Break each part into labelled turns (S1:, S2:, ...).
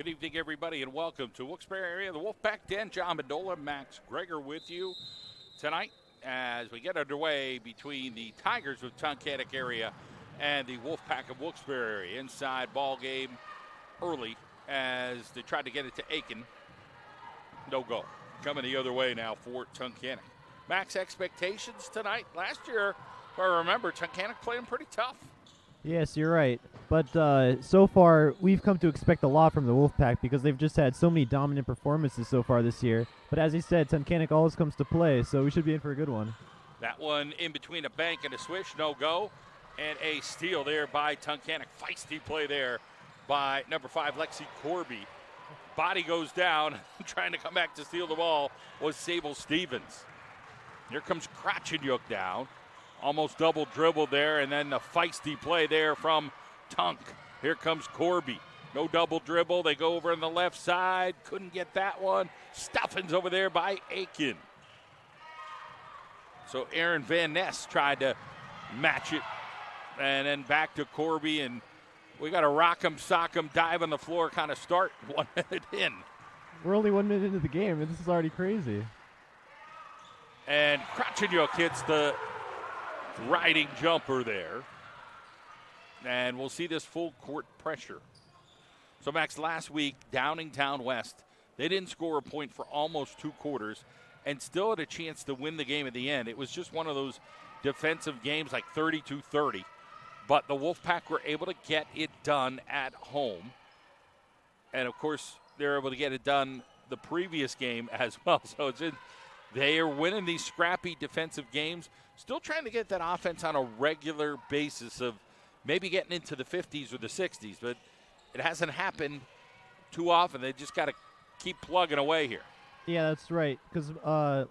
S1: Good evening, everybody, and welcome to Wilkes-Barre area, the Wolfpack Den. John Mendola, Max Greger with you tonight as we get underway between the Tigers of Tunkhannock area and the Wolfpack of Wilkes-Barre area. Inside ball game early as they tried to get it to Aiken. No go. Coming the other way now for Tunkhannock. Max, expectations tonight? Last year, if I remember, Tunkhannock played them pretty tough.
S2: Yes, you're right. But so far, we've come to expect a lot from the Wolfpack because they've just had so many dominant performances so far this year. But as he said, Tunkhannock always comes to play, so we should be in for a good one.
S1: That one in between a bank and a swish, no go. And a steal there by Tunkhannock. Feisty play there by number 5, Lexi Corby. Body goes down. Trying to come back to steal the ball was Sable Stevens. Here comes Kracheniuk down. Almost double dribbled there, and then the feisty play there from Tunk. Here comes Corby. No double dribble. They go over on the left side. Couldn't get that one. Stuffins over there by Aiken. So Aaron Van Ness tried to match it. And then back to Corby, and we got a rock'em, sock'em, dive on the floor kind of start 1 minute in.
S2: We're only 1 minute into the game, and this is already crazy.
S1: And Kracheniuk hits the riding jumper there. And we'll see this full court pressure. So, Max, last week, Downingtown West, they didn't score a point for almost 2 quarters and still had a chance to win the game at the end. It was just one of those defensive games like 32-30. But the Wolfpack were able to get it done at home. And, of course, they're able to get it done the previous game as well. So they are winning these scrappy defensive games, still trying to get that offense on a regular basis of maybe getting into the 50s or the 60s. But it hasn't happened too often. They just got to keep plugging away here.
S2: Yeah, that's right. Because,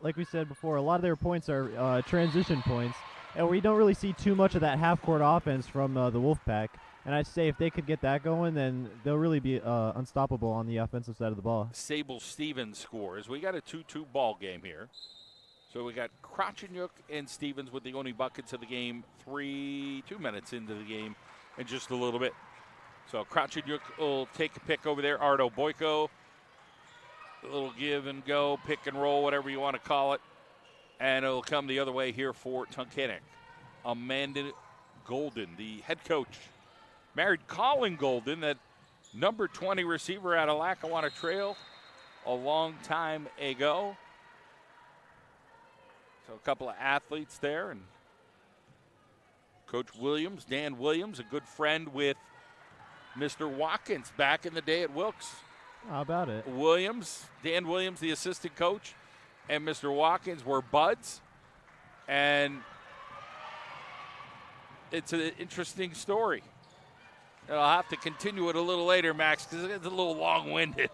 S2: like we said before, a lot of their points are transition points. And we don't really see too much of that half-court offense from the Wolfpack. And I'd say if they could get that going, then they'll really be unstoppable on the offensive side of the ball.
S1: Sable Stevens scores. We got a 2-2 ball game here. So we got Kracheniuk and Stevens with the only buckets of the game, 2 minutes into the game, and just a little bit. So Kracheniuk will take a pick over there. Ardo Boyko, a little give and go, pick and roll, whatever you want to call it. And it'll come the other way here for Tunkhannock. Amanda Golden, the head coach, married Colin Golden, that number 20 receiver out of Lackawanna Trail a long time ago. So a couple of athletes there. And Coach Williams, Dan Williams, a good friend with Mr. Watkins back in the day at Wilkes.
S2: How about it?
S1: Dan Williams, the assistant coach, and Mr. Watkins were buds. And it's an interesting story. And I'll have to continue it a little later, Max, because it's a little long-winded.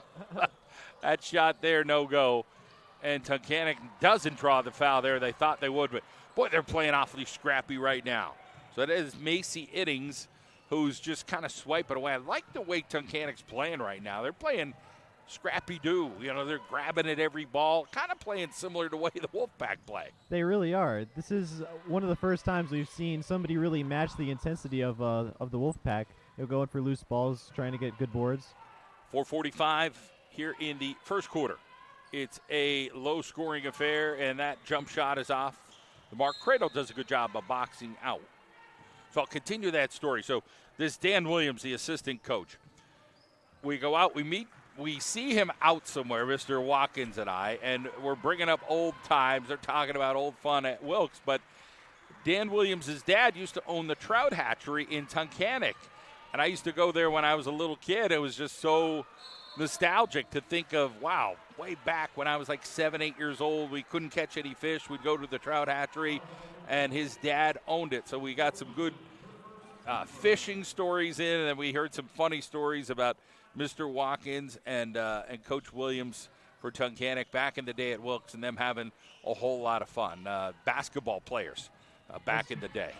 S1: That shot there, no go. And Tunkhannock doesn't draw the foul there. They thought they would, but, boy, they're playing awfully scrappy right now. So it is Macy Iddings who's just kind of swiping away. I like the way Tunkhannock's playing right now. They're playing scrappy-do. You know, they're grabbing at every ball, kind of playing similar to the way the Wolfpack play.
S2: They really are. This is one of the first times we've seen somebody really match the intensity of the Wolfpack. They're going for loose balls, trying to get good boards.
S1: 4:45 here in the first quarter. It's a low-scoring affair, and that jump shot is off the mark. Cradle does a good job of boxing out. So I'll continue that story. So this Dan Williams, the assistant coach. We go out, we meet, we see him out somewhere, Mr. Watkins and I, and we're bringing up old times. They're talking about old fun at Wilkes, but Dan Williams' dad used to own the trout hatchery in Tunkhannock. And I used to go there when I was a little kid. It was just so nostalgic to think of, wow, way back when I was like 7, 8 years old, we couldn't catch any fish. We'd go to the trout hatchery, and his dad owned it. So we got some good fishing stories in, and then we heard some funny stories about Mr. Watkins and Coach Williams for Tunkhannock back in the day at Wilkes, and them having a whole lot of fun. Basketball players back in the day.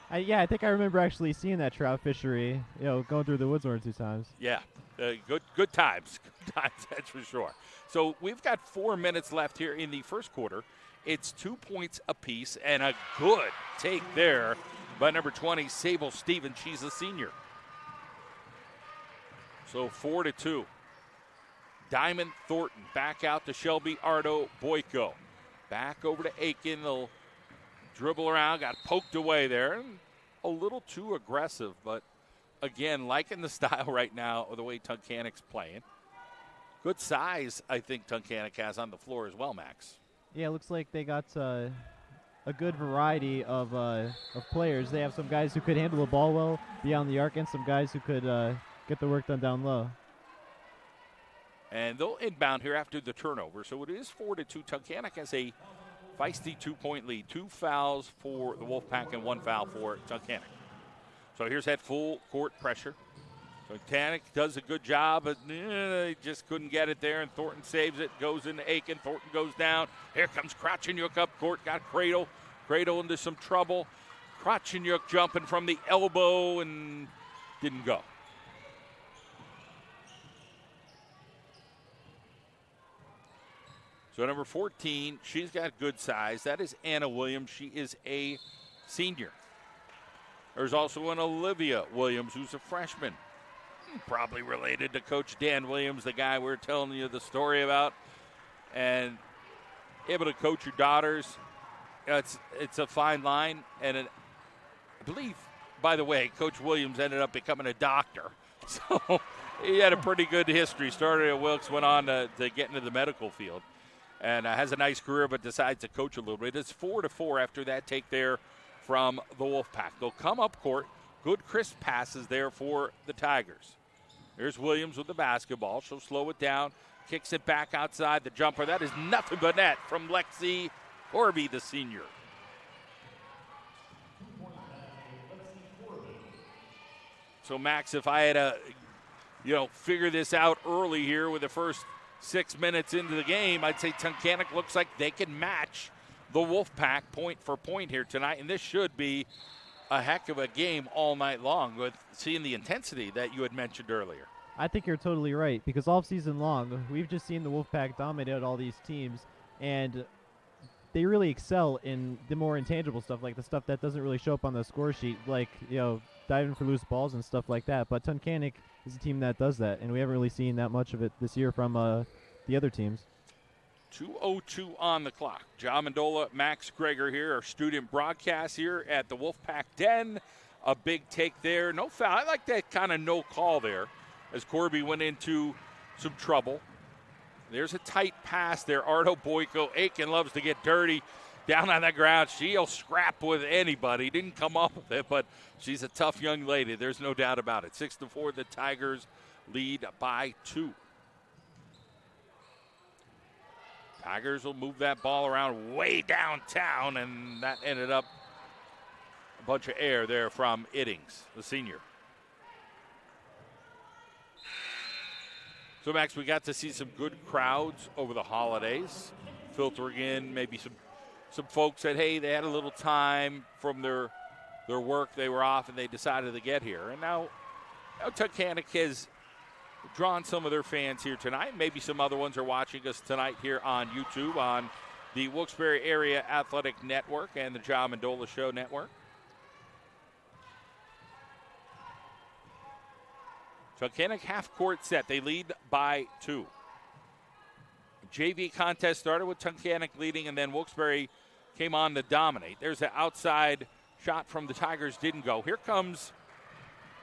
S2: I think I remember actually seeing that trout fishery, going through the woods 1 or 2 times.
S1: Yeah, good times. Good times, that's for sure. So we've got 4 minutes left here in the first quarter. It's 2 points apiece, and a good take there by number 20, Sable Stevens. She's a senior. So 4-2. Diamond Thornton back out to Shelby Ardo Boyko. Back over to Aiken. They'll dribble around. Got poked away there. A little too aggressive, but again, liking the style right now of the way Tunkhannock's playing. Good size, I think Tunkhannock has on the floor as well, Max.
S2: Yeah, it looks like they got a good variety of players. They have some guys who could handle the ball well beyond the arc and some guys who could get the work done down low.
S1: And they'll inbound here after the turnover. So it is 4-2. Tunkhannock has a feisty 2-point lead. 2 fouls for the Wolfpack and 1 foul for Tunkhannock. So here's that full court pressure. Tunkhannock does a good job, but they just couldn't get it there, and Thornton saves it, goes into Aiken. Thornton goes down. Here comes Krotchenyuk up court, got Cradle. Cradle into some trouble. Krotchenyuk jumping from the elbow and didn't go. So number 14, she's got good size. That is Anna Williams. She is a senior. There's also an Olivia Williams, who's a freshman. Probably related to Coach Dan Williams, the guy we're telling you the story about. And able to coach your daughters, it's a fine line. And I believe, by the way, Coach Williams ended up becoming a doctor. So he had a pretty good history. Started at Wilkes, went on to get into the medical field. And has a nice career, but decides to coach a little bit. It's 4-4 after that take there from the Wolfpack. They'll come up court. Good crisp passes there for the Tigers. There's Williams with the basketball. She'll slow it down. Kicks it back outside the jumper. That is nothing but net from Lexi Corby, the senior. So, Max, if I had to, figure this out early here with the first 6 minutes into the game, I'd say Tunkhannock looks like they can match the Wolfpack point for point here tonight, and this should be a heck of a game all night long with seeing the intensity that you had mentioned earlier.
S2: I think you're totally right, because all season long, we've just seen the Wolfpack dominate all these teams, and they really excel in the more intangible stuff, like the stuff that doesn't really show up on the score sheet, like, diving for loose balls and stuff like that. But Tunkhannock is a team that does that, and we haven't really seen that much of it this year from the other teams.
S1: 2:02 on the clock. Ja Mendola, Max Greger here, our student broadcast here at the Wolfpack Den. A big take there. No foul. I like that kind of no call there as Corby went into some trouble. There's a tight pass there. Ardo Boyko. Aiken loves to get dirty down on the ground. She'll scrap with anybody. Didn't come up with it, but she's a tough young lady. There's no doubt about it. 6-4, the Tigers lead by 2. Tigers will move that ball around way downtown, and that ended up a bunch of air there from Iddings, the senior. So, Max, we got to see some good crowds over the holidays, filtering in maybe some folks said, hey, they had a little time from their work. They were off, and they decided to get here. And now Tunkhannock has drawn some of their fans here tonight. Maybe some other ones are watching us tonight here on YouTube on the Wilkes-Barre Area Athletic Network and the Ja Mendola Show Network. Tunkhannock half-court set. They lead by 2. JV contest started with Tunkhannock leading, and then Wilkes-Barre came on to dominate. There's an outside shot from the Tigers. Didn't go. Here comes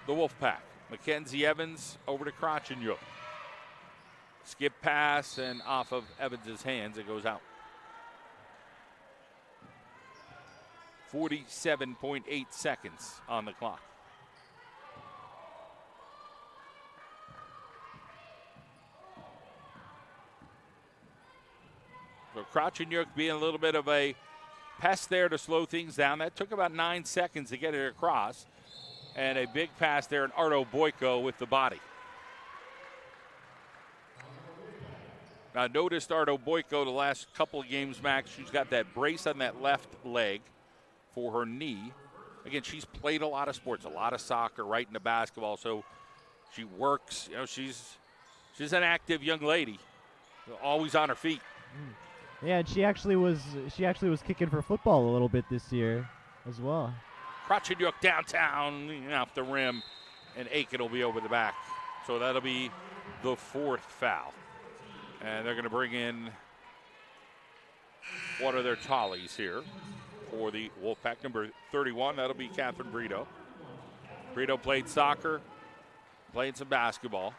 S1: the Wolfpack. Mackenzie Evans over to Krotchenyuk. Skip pass, and off of Evans' hands, it goes out. 47.8 seconds on the clock. So Krotchenyuk being a little bit of a pest there to slow things down. That took about 9 seconds to get it across. And a big pass there, and Ardo Boyko with the body. Now, noticed Ardo Boyko the last couple of games, Max. She's got that brace on that left leg for her knee. Again, she's played a lot of sports, a lot of soccer, right into basketball. So she works. She's an active young lady, always on her feet.
S2: Yeah, and she actually was kicking for football a little bit this year as well.
S1: Krotchenyuk downtown, off the rim, and Aiken will be over the back. So that'll be the 4th foul. And they're going to bring in one of their tallies here for the Wolfpack, number 31. That'll be Catherine Brito. Brito played soccer, played some basketball.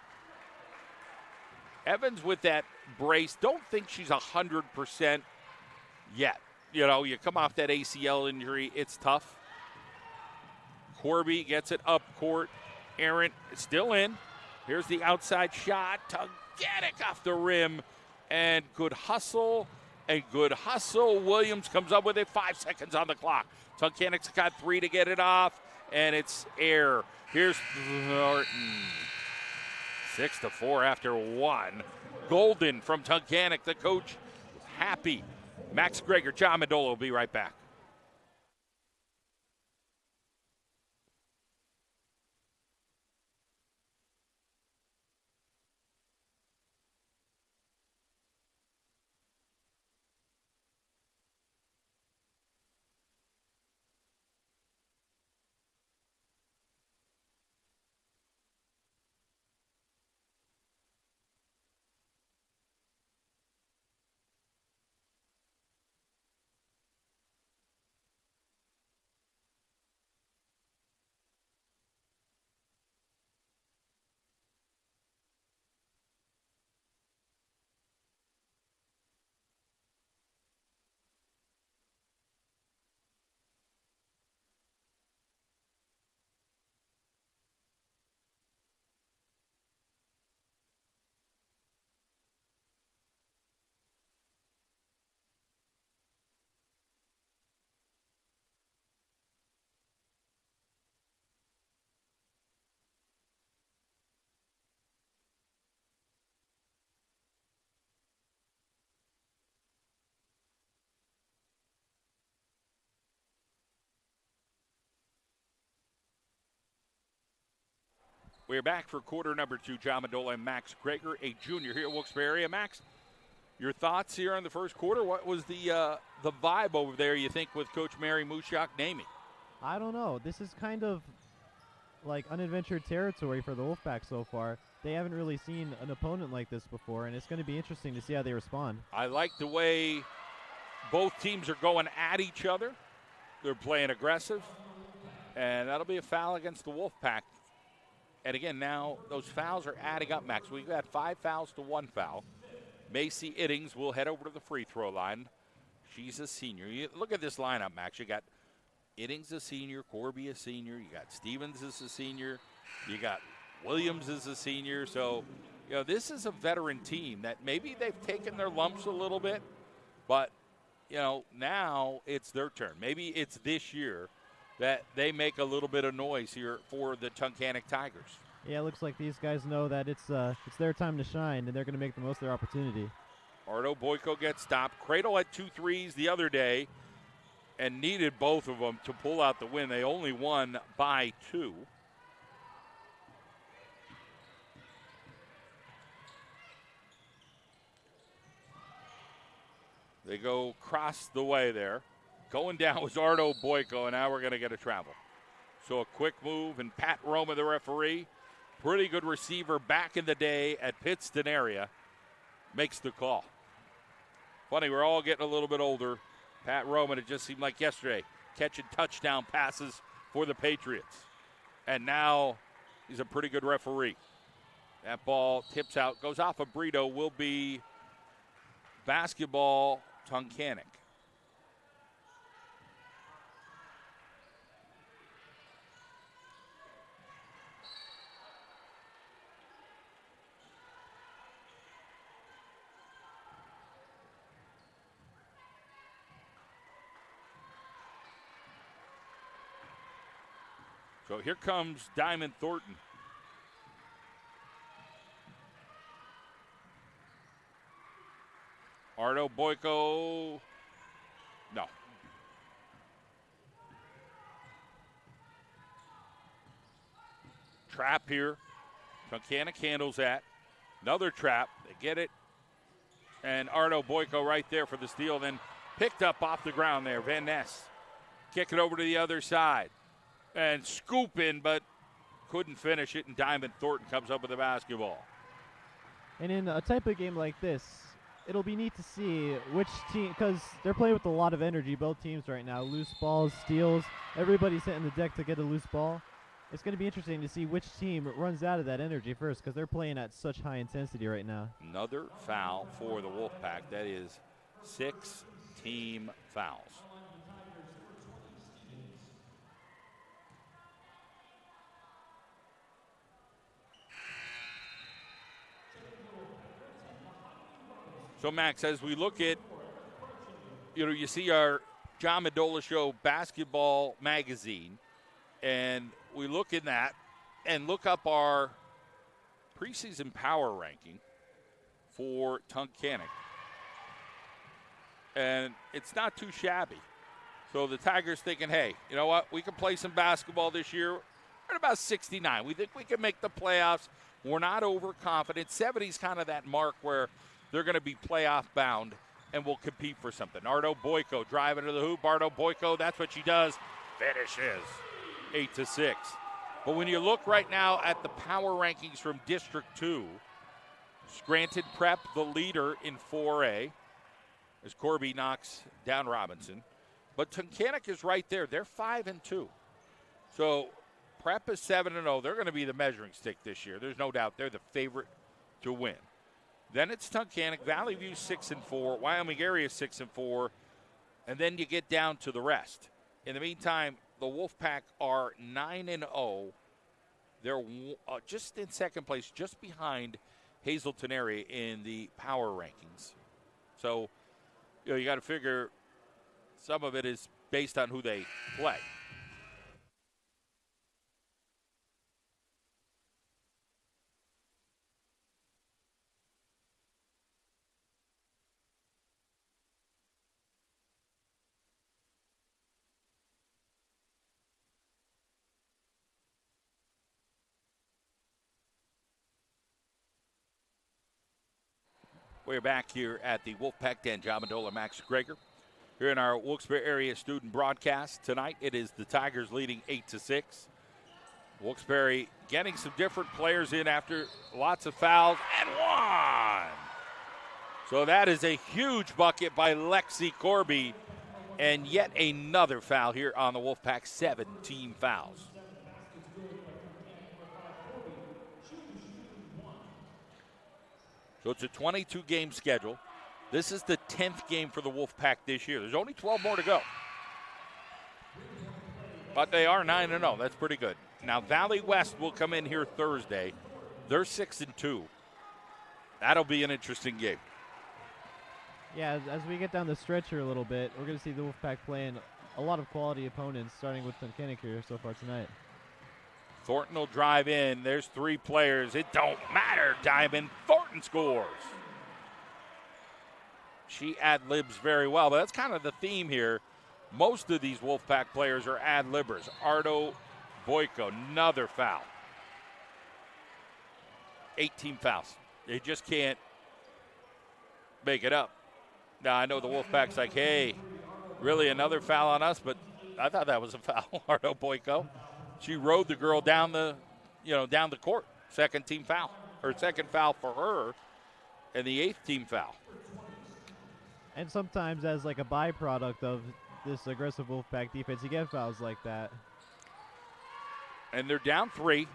S1: Evans with that brace, don't think she's 100% yet. You know, you come off that ACL injury, it's tough. Corby gets it up court. Aaron is still in. Here's the outside shot. Tunkhannock off the rim. And good hustle. Williams comes up with it. 5 seconds on the clock. Tunkhannock's got 3 to get it off. And it's air. Here's Thornton. 6-4 after 1. Golden from Tunkhannock. The coach happy. Max Greger, John Mendola will be right back. We're back for quarter number 2. John Mendola and Max Greger, a junior here at Wilkes-Barre. Max, your thoughts here on the first quarter? What was the vibe over there, you think, with Coach Mary Mushak naming?
S2: I don't know. This is kind of like unadventured territory for the Wolfpack so far. They haven't really seen an opponent like this before, and it's going to be interesting to see how they respond.
S1: I like the way both teams are going at each other. They're playing aggressive, and that'll be a foul against the Wolfpack. And again, now those fouls are adding up, Max. We've got 5 fouls to 1 foul. Macy Iddings will head over to the free throw line. She's a senior. Look at this lineup, Max. You got Iddings a senior, Corby a senior. You got Stevens as a senior. You got Williams as a senior. So, you know, this is a veteran team that maybe they've taken their lumps a little bit, but, you know, now it's their turn. Maybe it's this year that they make a little bit of noise here for the Tunkhannock Tigers.
S2: Yeah, it looks like these guys know that it's their time to shine, and they're going to make the most of their opportunity.
S1: Ardo Boyko gets stopped. Cradle had 2 threes the other day and needed both of them to pull out the win. They only won by 2. They go across the way there. Going down was Ardo Boyko, and now we're going to get a travel. So a quick move, and Pat Roma, the referee, pretty good receiver back in the day at Pittston area, makes the call. Funny, we're all getting a little bit older. Pat Roma, it just seemed like yesterday, catching touchdown passes for the Patriots. And now he's a pretty good referee. That ball tips out, goes off of Brito, will be basketball Tunkhannock. So here comes Diamond Thornton. Ardo Boyko, no. Trap here. Tunkhannock handles that. Another trap. They get it. And Ardo Boyko right there for the steal. Then picked up off the ground there. Van Ness. Kick it over to the other side. And scoop in, but couldn't finish it. And Diamond Thornton comes up with the basketball.
S2: And in a type of game like this, it'll be neat to see which team, because they're playing with a lot of energy, both teams right now. Loose balls, steals, everybody's hitting the deck to get a loose ball. It's going to be interesting to see which team runs out of that energy first, because they're playing at such high intensity right now.
S1: Another foul for the Wolfpack. That is 6 team fouls. So, Max, as we look at, you see our John Mendola Show basketball magazine, and we look in that and look up our preseason power ranking for Tunkhannock. And it's not too shabby. So the Tigers thinking, hey, you know what? We can play some basketball this year. We're at about 69. We think we can make the playoffs. We're not overconfident. 70 is kind of that mark where they're going to be playoff bound and will compete for something. Ardo Boyko driving to the hoop. Ardo Boyko, that's what she does. Finishes 8-6. But when you look right now at the power rankings from District 2, Scranton Prep, the leader in 4A, as Corby knocks down Robinson. But Tunkhannock is right there. They're 5-2. So Prep is 7-0. They're going to be the measuring stick this year. There's no doubt they're the favorite to win. Then it's Tunkhannock, Valley View 6-4, Wyoming area 6-4, and then you get down to the rest. In the meantime, the Wolfpack are 9-0. They're just in second place, just behind Hazleton area in the power rankings. So, you got to figure some of it is based on who they play. We're back here at the Wolfpack Den. John Mendola, Max Greger. Here in our Wilkes-Barre area student broadcast tonight, it is the Tigers leading 8-6. Wilkes-Barre getting some different players in after lots of fouls, and one. So that is a huge bucket by Lexi Corby, and yet another foul here on the Wolfpack. 7 team fouls. So it's a 22-game schedule. This is the 10th game for the Wolfpack this year. There's only 12 more to go. But they are 9-0. That's pretty good. Now, Valley West will come in here Thursday. They're 6-2. That'll be an interesting game.
S2: Yeah, as we get down the stretch here a little bit, we're going to see the Wolfpack playing a lot of quality opponents, starting with Tunkhannock here so far tonight.
S1: Thornton will drive in. There's 3 players. It don't matter. Diamond Thornton scores. She ad-libs very well, but that's kind of the theme here. Most of these Wolfpack players are ad-libbers. Ardo Boyko, another foul. 18 fouls. They just can't make it up. Now, I know the Wolfpack's like, hey, really another foul on us, but I thought that was a foul, Ardo Boyko. She rode the girl down the court. Second team foul, or second foul for her, and the 8th team foul.
S2: And sometimes as like a byproduct of this aggressive Wolfpack defense, you get fouls like that.
S1: And they're down 3.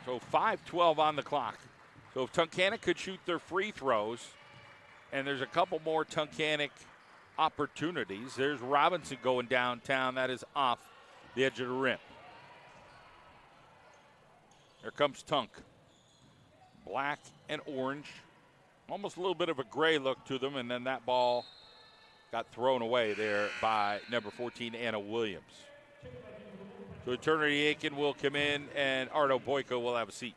S1: So 5:12 on the clock. So if Tunkhannock could shoot their free throws, and there's a couple more Tunkhannock opportunities. There's Robinson going downtown. That is off the edge of the rim. Here comes Tunk. Black and orange. Almost a little bit of a gray look to them, and then that ball got thrown away there by number 14, Anna Williams. So Eternity Aiken will come in, and Ardo Boyko will have a seat.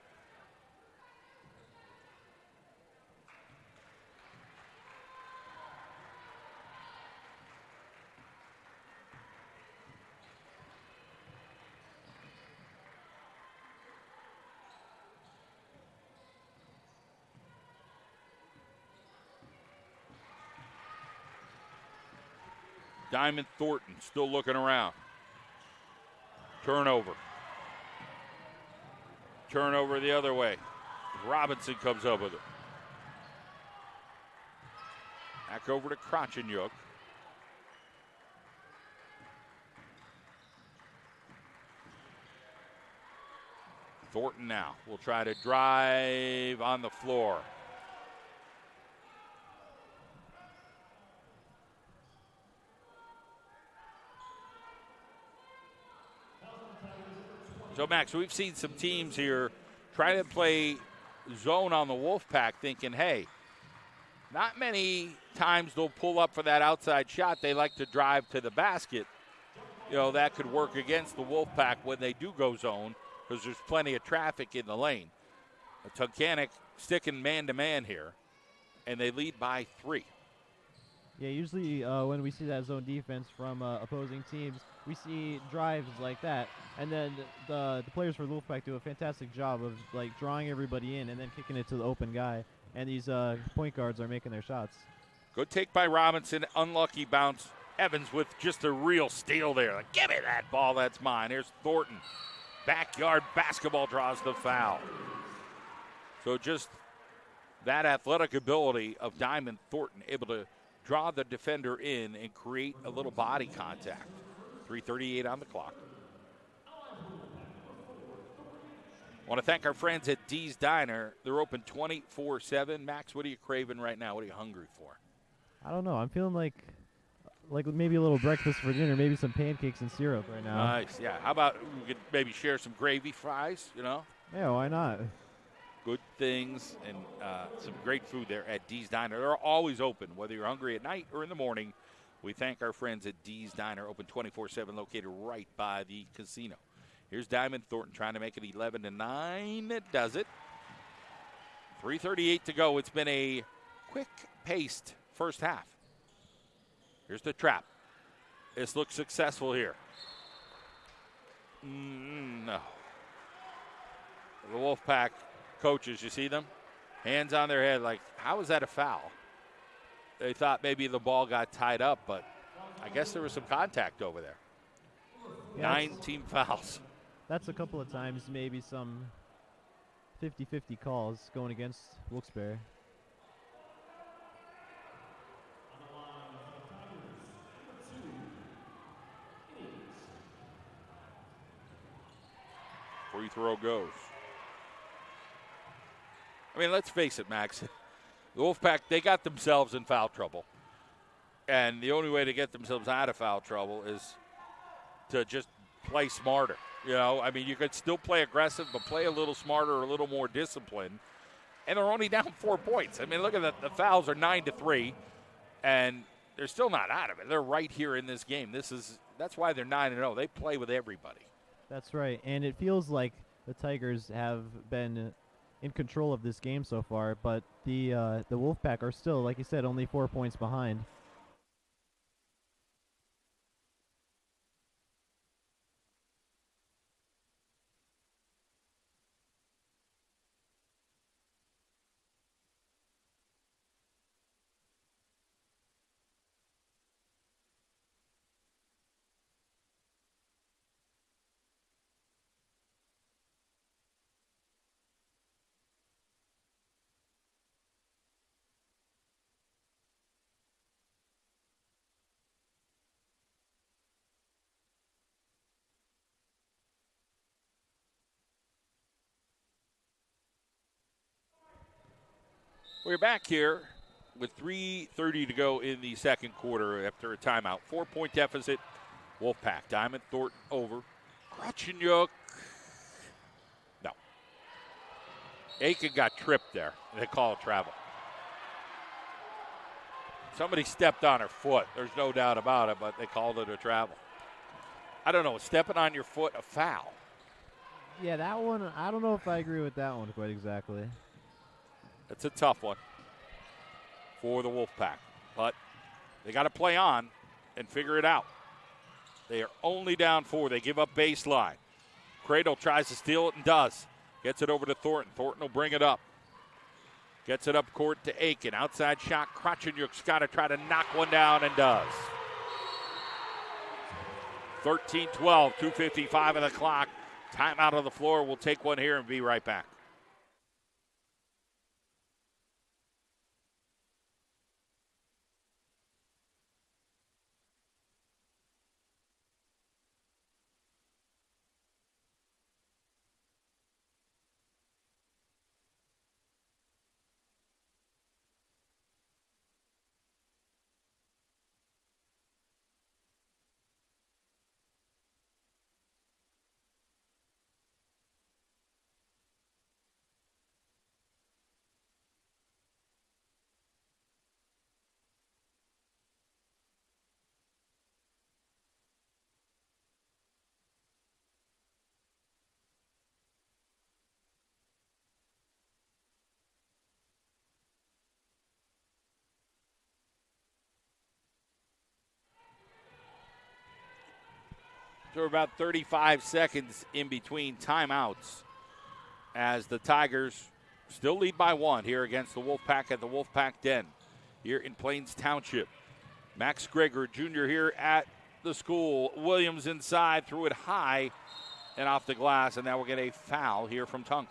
S1: Diamond Thornton still looking around. Turnover. Turnover the other way. Robinson comes up with it. Back over to Tunkhannock. Thornton now will try to drive on the floor. So, Max, we've seen some teams here try to play zone on the Wolfpack thinking, hey, not many times they'll pull up for that outside shot. They like to drive to the basket. You know, that could work against the Wolfpack when they do go zone because there's plenty of traffic in the lane. Tunkhannock sticking man-to-man here, and they lead by 3.
S2: Yeah, usually when we see that zone defense from opposing teams, we see drives like that, and then the players for the Wolfpack do a fantastic job of like drawing everybody in and then kicking it to the open guy, and these point guards are making their shots.
S1: Good take by Robinson, unlucky bounce. Evans with just a real steal there. Like, give me that ball, that's mine. Here's Thornton. Backyard basketball draws the foul. So just that athletic ability of Diamond Thornton, able to draw the defender in and create a little body contact. 3:38 on the clock. I want to thank our friends at Dee's Diner. They're open 24/7. Max, what are you craving right now? What are you hungry for?
S2: I don't know. I'm feeling like maybe a little breakfast for dinner, maybe some pancakes and syrup right now.
S1: Nice, yeah. How about we could maybe share some gravy fries, you know?
S2: Yeah, why not?
S1: Good things and some great food there at Dee's Diner. They're always open, whether you're hungry at night or in the morning. We thank our friends at Dee's Diner, open 24/7, located right by the casino. Here's Diamond Thornton trying to make it 11-9. It does it. 3:38 to go. It's been a quick-paced first half. Here's the trap. This looks successful here. No. The Wolfpack coaches, you see them? Hands on their head like, how is that a foul? They thought maybe the ball got tied up, but I guess there was some contact over there.
S2: Yeah,
S1: 9 team fouls.
S2: That's a couple of times maybe some 50-50 calls going against Wilkes-Barre.
S1: Free throw goes. I mean, let's face it, Max. The Wolfpack, they got themselves in foul trouble. And the only way to get themselves out of foul trouble is to just play smarter. You know, I mean, you could still play aggressive, but play a little smarter or a little more disciplined. And they're only down 4 points. I mean, look at that. The fouls are 9-3, and they're still not out of it. They're right here in this game. That's why they're 9-0. They play with everybody.
S2: That's right, and it feels like the Tigers have been in control of this game so far, but the Wolfpack are still, like you said, only 4 points behind.
S1: We're back here with 3:30 to go in the second quarter after a timeout. 4-point deficit. Wolfpack. Diamond Thornton over. Tunkhannock. No. Aiken got tripped there. They call it travel. Somebody stepped on her foot. There's no doubt about it, but they called it a travel. I don't know. Stepping on your foot, a foul.
S2: Yeah, that one, I don't know if I agree with that one quite exactly.
S1: It's a tough one for the Wolfpack, but they got to play on and figure it out. They are only down 4. They give up baseline. Cradle tries to steal it and does. Gets it over to Thornton. Thornton will bring it up. Gets it up court to Aiken. Outside shot. Tunkhannock's got to try to knock one down and does. 13-12, 2:55 on the clock. Timeout on the floor. We'll take one here and be right back. So we're about 35 seconds in between timeouts as the Tigers still lead by 1 here against the Wolfpack at the Wolfpack Den here in Plains Township. Max Greger Jr. here at the school. Williams inside, threw it high and off the glass, and now we'll get a foul here from Tunk.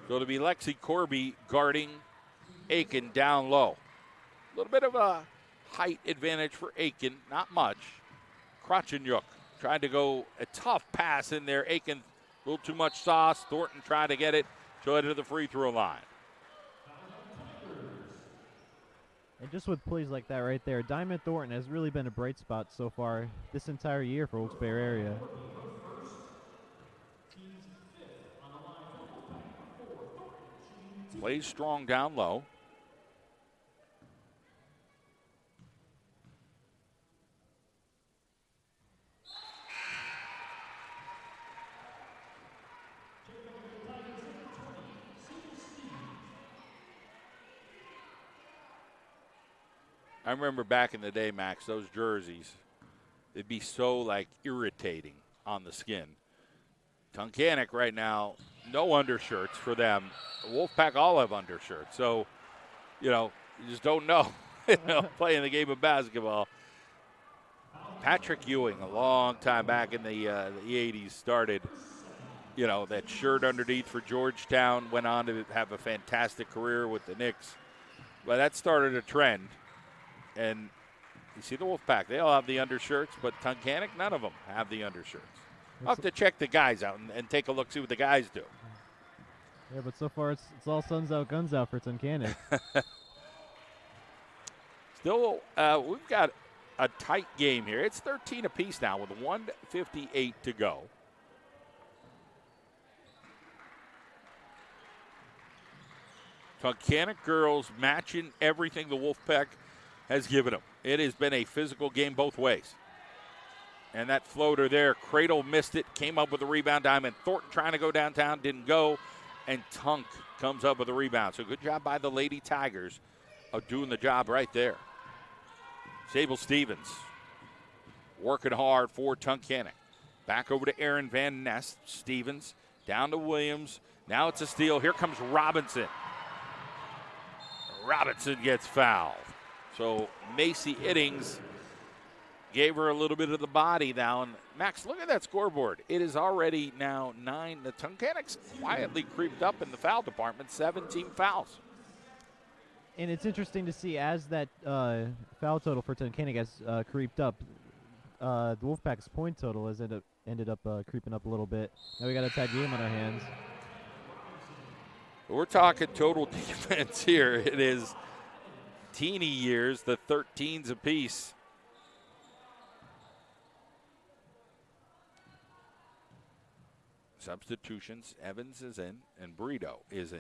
S1: So to be Lexi Corby guarding Aiken down low. A little bit of a height advantage for Aiken, not much. Krotchenyuk tried to go a tough pass in there. Aiken, a little too much sauce. Thornton tried to get it, so to the free throw line.
S2: And just with plays like that right there, Diamond Thornton has really been a bright spot so far this entire year for Wilkes-Barre area.
S1: Plays strong down low. I remember back in the day, Max, those jerseys, they'd be so, like, irritating on the skin. Tunkhannock right now, no undershirts for them. The Wolfpack all have undershirts. So, you just don't know, playing the game of basketball. Patrick Ewing, a long time back in the 80s, started, that shirt underneath for Georgetown, went on to have a fantastic career with the Knicks. But that started a trend. And you see the Wolfpack, they all have the undershirts, but Tunkhannock, none of them have the undershirts. I'll have to check the guys out and take a look, see what the guys do.
S2: Yeah, but so far it's all suns out, guns out for Tunkhannock.
S1: Still, we've got a tight game here. It's 13 apiece now with 1:58 to go. Tunkhannock girls matching everything the Wolfpack has given them. It has been a physical game both ways. And that floater there, Cradle missed it, came up with a rebound. Diamond Thornton trying to go downtown, didn't go. And Tunk comes up with a rebound. So good job by the Lady Tigers of doing the job right there. Sable Stevens working hard for Tunkhannock. Back over to Aaron Van Ness. Stevens down to Williams. Now it's a steal. Here comes Robinson. Robinson gets fouled. So Macy Iddings gave her a little bit of the body now. And Max, look at that scoreboard. It is already now 9. The Tunkhannock's quietly creeped up in the foul department, 17 fouls.
S2: And it's interesting to see as that foul total for Tunkhannock has creeped up, the Wolfpack's point total has ended up creeping up a little bit. Now we got a tight game on our hands.
S1: We're talking total defense here. It is teeny years, the 13s apiece. Substitutions, Evans is in, and Brito is in.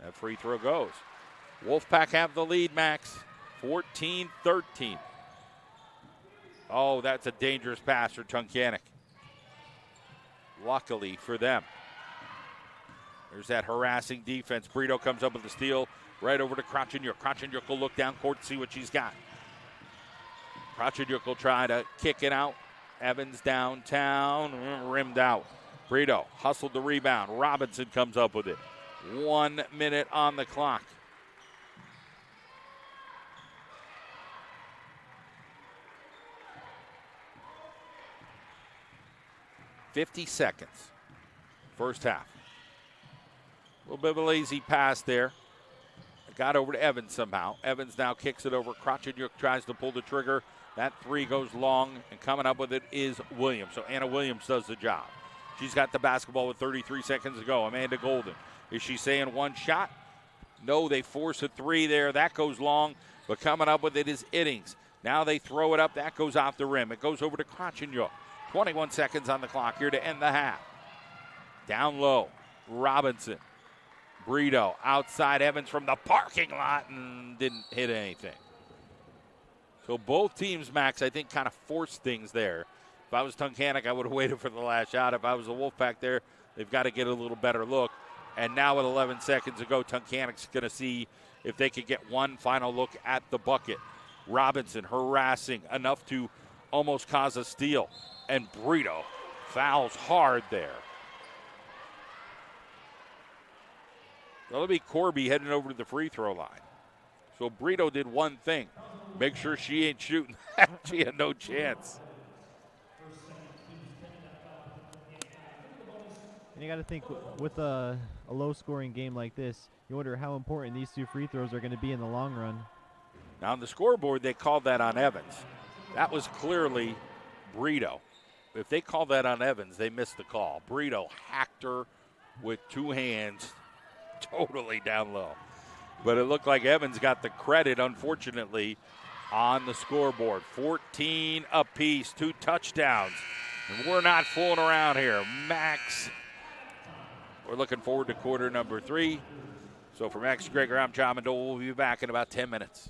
S1: That free throw goes. Wolfpack have the lead, Max, 14-13. Oh, that's a dangerous pass for Tunkhannock. Luckily for them. There's that harassing defense. Brito comes up with the steal right over to Krotchenyuk. Krotchenyuk will look down court to see what she's got. Krotchenyuk will try to kick it out. Evans downtown, rimmed out. Brito hustled the rebound. Robinson comes up with it. 1 minute on the clock. $50 seconds. First half. A little bit of a lazy pass there. Got over to Evans somehow. Evans now kicks it over. Krotchenyuk tries to pull the trigger. That three goes long, and coming up with it is Williams. So Anna Williams does the job. She's got the basketball with 33 seconds to go. Amanda Golden. Is she saying one shot? No, they force a three there. That goes long, but coming up with it is Iddings. Now they throw it up. That goes off the rim. It goes over to Krotchenyuk. 21 seconds on the clock here to end the half. Down low, Robinson. Brito outside Evans from the parking lot and didn't hit anything. So both teams, Max, I think kind of forced things there If I was Tunkhannock, I would have waited for the last shot. If I was the Wolfpack there, they've got to get a little better look. And now with 11 seconds to go, Tunkhannock's going to see if they could get one final look at the bucket. Robinson harassing enough to almost cause a steal. And Brito fouls hard there. That'll be Corby heading over to the free throw line. So Brito did one thing. Make sure she ain't shooting. She had no chance.
S2: And you got to think with a low-scoring game like this, you wonder how important these two free throws are going to be in the long run.
S1: Now on the scoreboard, they called that on Evans. That was clearly Brito. If they called that on Evans, they missed the call. Brito hacked her with two hands totally down low. But it looked like Evans got the credit, unfortunately, on the scoreboard. 14 apiece, 2 touchdowns. And we're not fooling around here. Max, we're looking forward to quarter number 3. So for Max Greger, I'm John Mendola. We'll be back in about 10 minutes.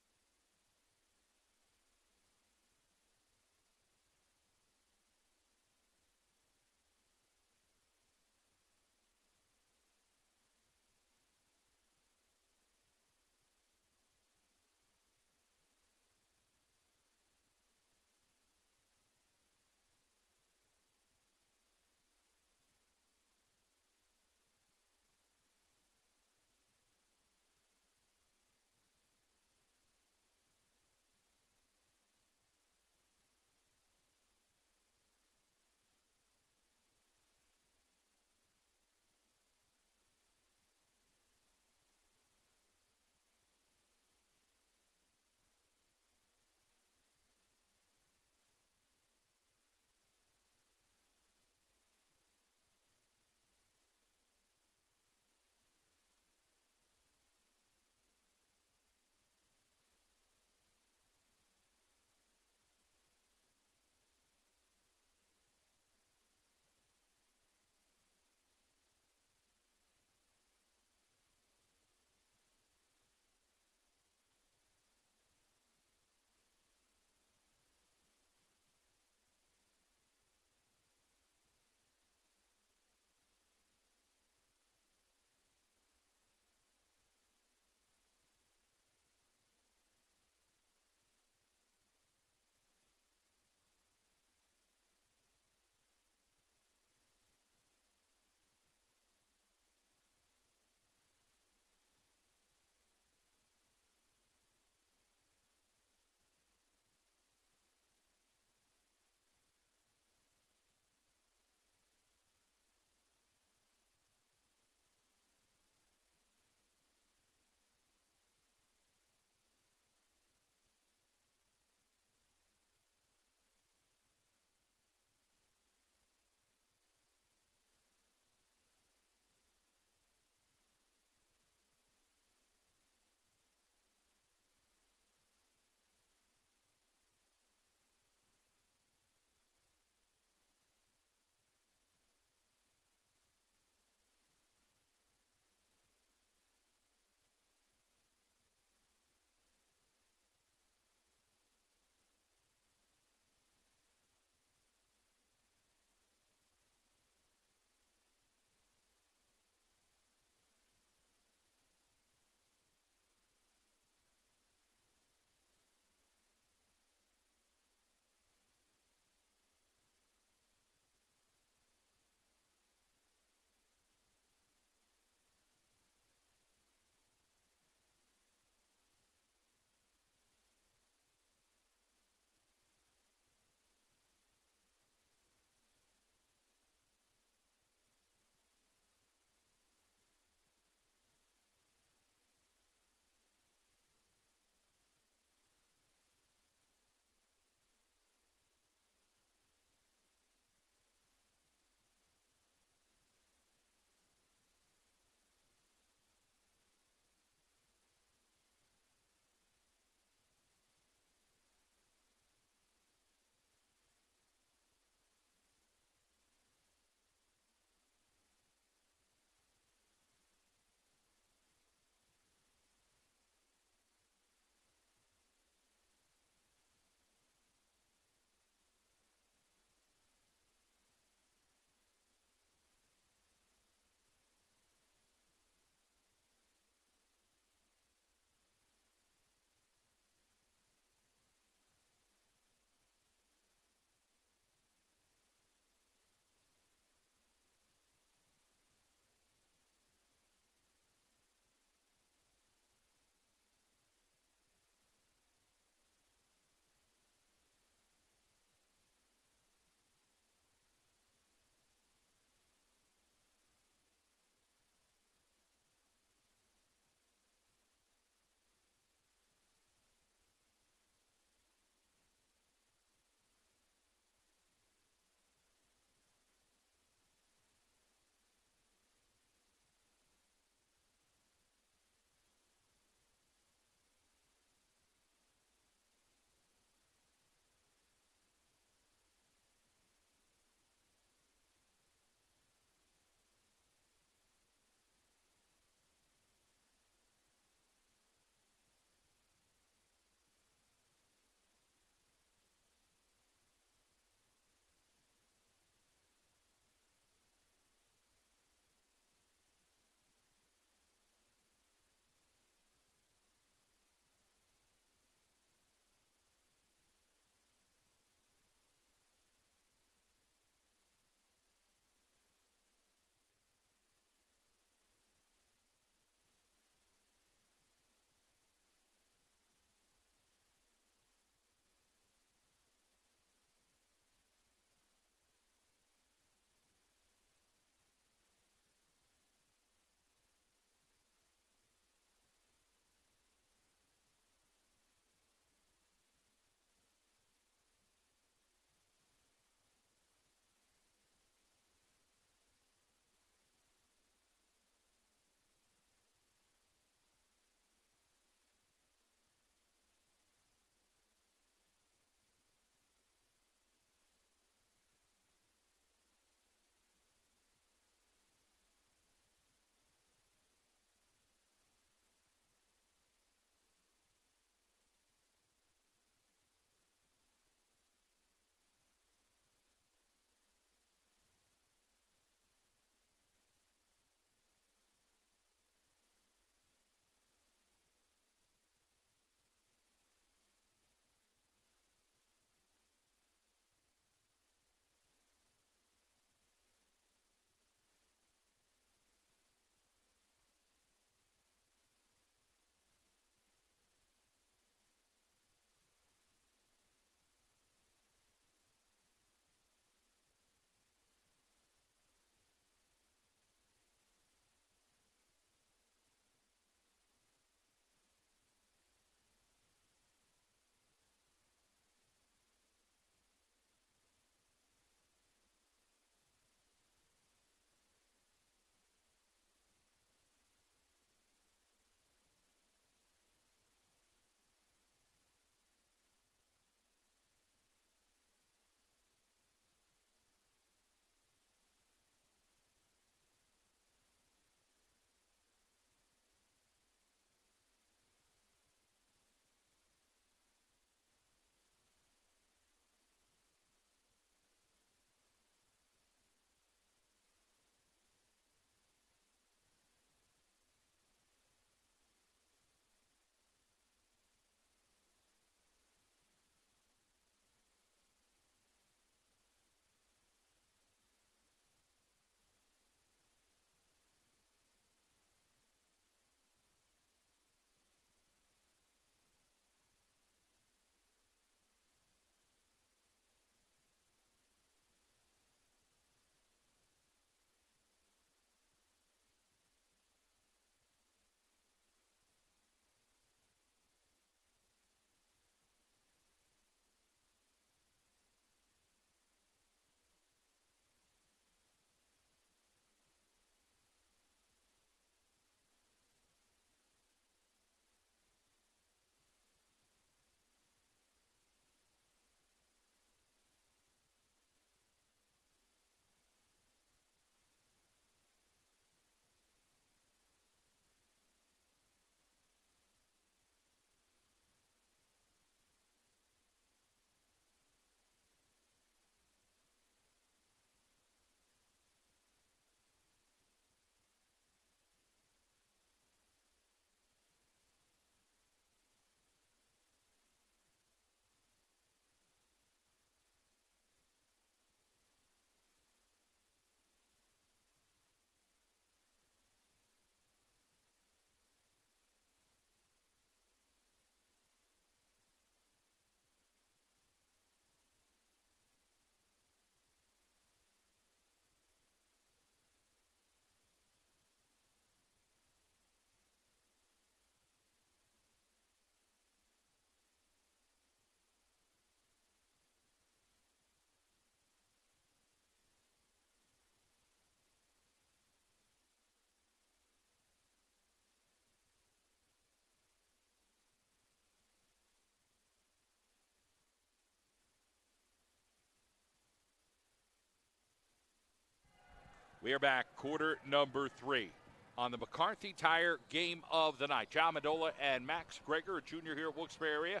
S1: We are back, quarter number 3 on the McCarthy Tire Game of the Night. John Mendola and Max Greger, a junior here at Wilkes-Barre area,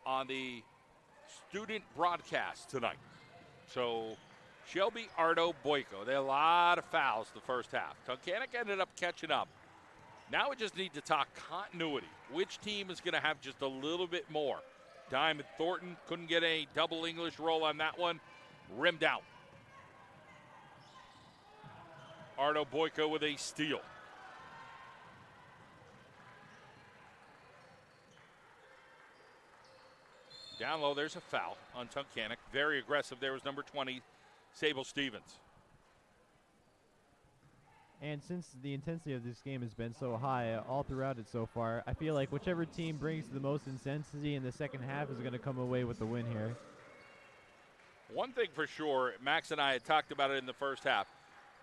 S1: on the student broadcast tonight. So Shelby, Ardo, Boyko. They had a lot of fouls the first half. Tunkhannock ended up catching up. Now we just need to talk continuity. Which team is going to have just a little bit more? Diamond Thornton couldn't get a double English roll on that one. Rimmed out. Ardo Boyko with a steal. Down low, there's a foul on Tunkhannock. Very aggressive. There was number 20, Sable Stevens.
S2: And since the intensity of this game has been so high all throughout it so far, I feel like whichever team brings the most intensity in the second half is going to come away with the win here.
S1: One thing for sure, Max and I had talked about it in the first half.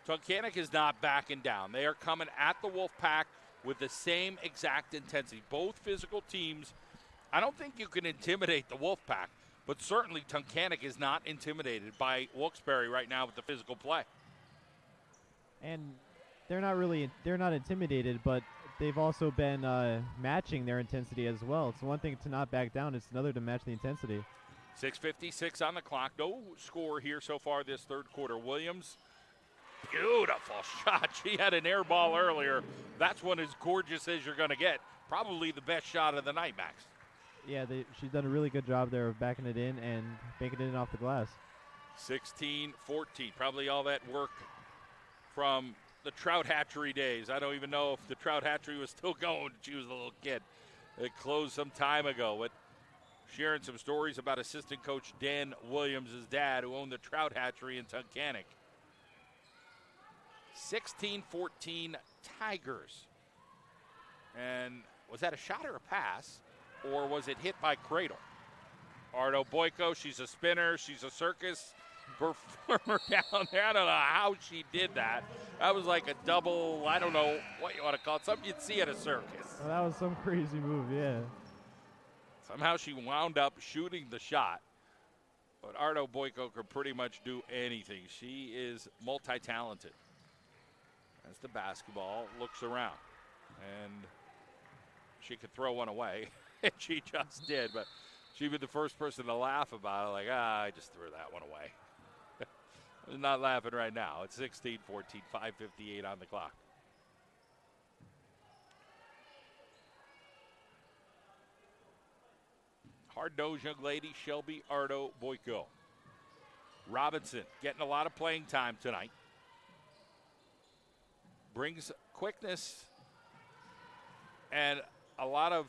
S1: Tunkhannock is not backing down. They are coming at the Wolfpack with the same exact intensity. Both physical teams. I don't think you can intimidate the Wolfpack, but certainly Tunkhannock is not intimidated by Wilkes-Barre right now with the physical play.
S2: And they're not intimidated, but they've also been matching their intensity as well. It's one thing to not back down, it's another to match the intensity.
S1: 6:56 on the clock. No score here so far this third quarter. Williams, beautiful shot. She had an air ball earlier. That's one as gorgeous as you're going to get. Probably the best shot of the night, Max.
S2: Yeah, she's done a really good job there of backing it in and banking it in off the glass.
S1: 16-14. Probably all that work from the trout hatchery days. I don't even know if the trout hatchery was still going. She was a little kid. It closed some time ago. But sharing some stories about assistant coach Dan Williams' dad, who owned the trout hatchery in Tunkhannock. 16-14 Tigers. And was that a shot or a pass? Or was it hit by Cradle? Ardo Boyko, she's a spinner. She's a circus performer down there. I don't know how she did that. That was like a double, I don't know what you want to call it, something you'd see at a circus.
S2: Well, that was some crazy move, yeah.
S1: Somehow she wound up shooting the shot. But Ardo Boyko could pretty much do anything. She is multi-talented. As the basketball looks around. And she could throw one away. And she just did. But she'd be the first person to laugh about it. Like, I just threw that one away. I'm not laughing right now. It's 16-14, 5:58 on the clock. Hard-nosed young lady, Shelby Ardo Boyko. Robinson getting a lot of playing time tonight. Brings quickness and a lot of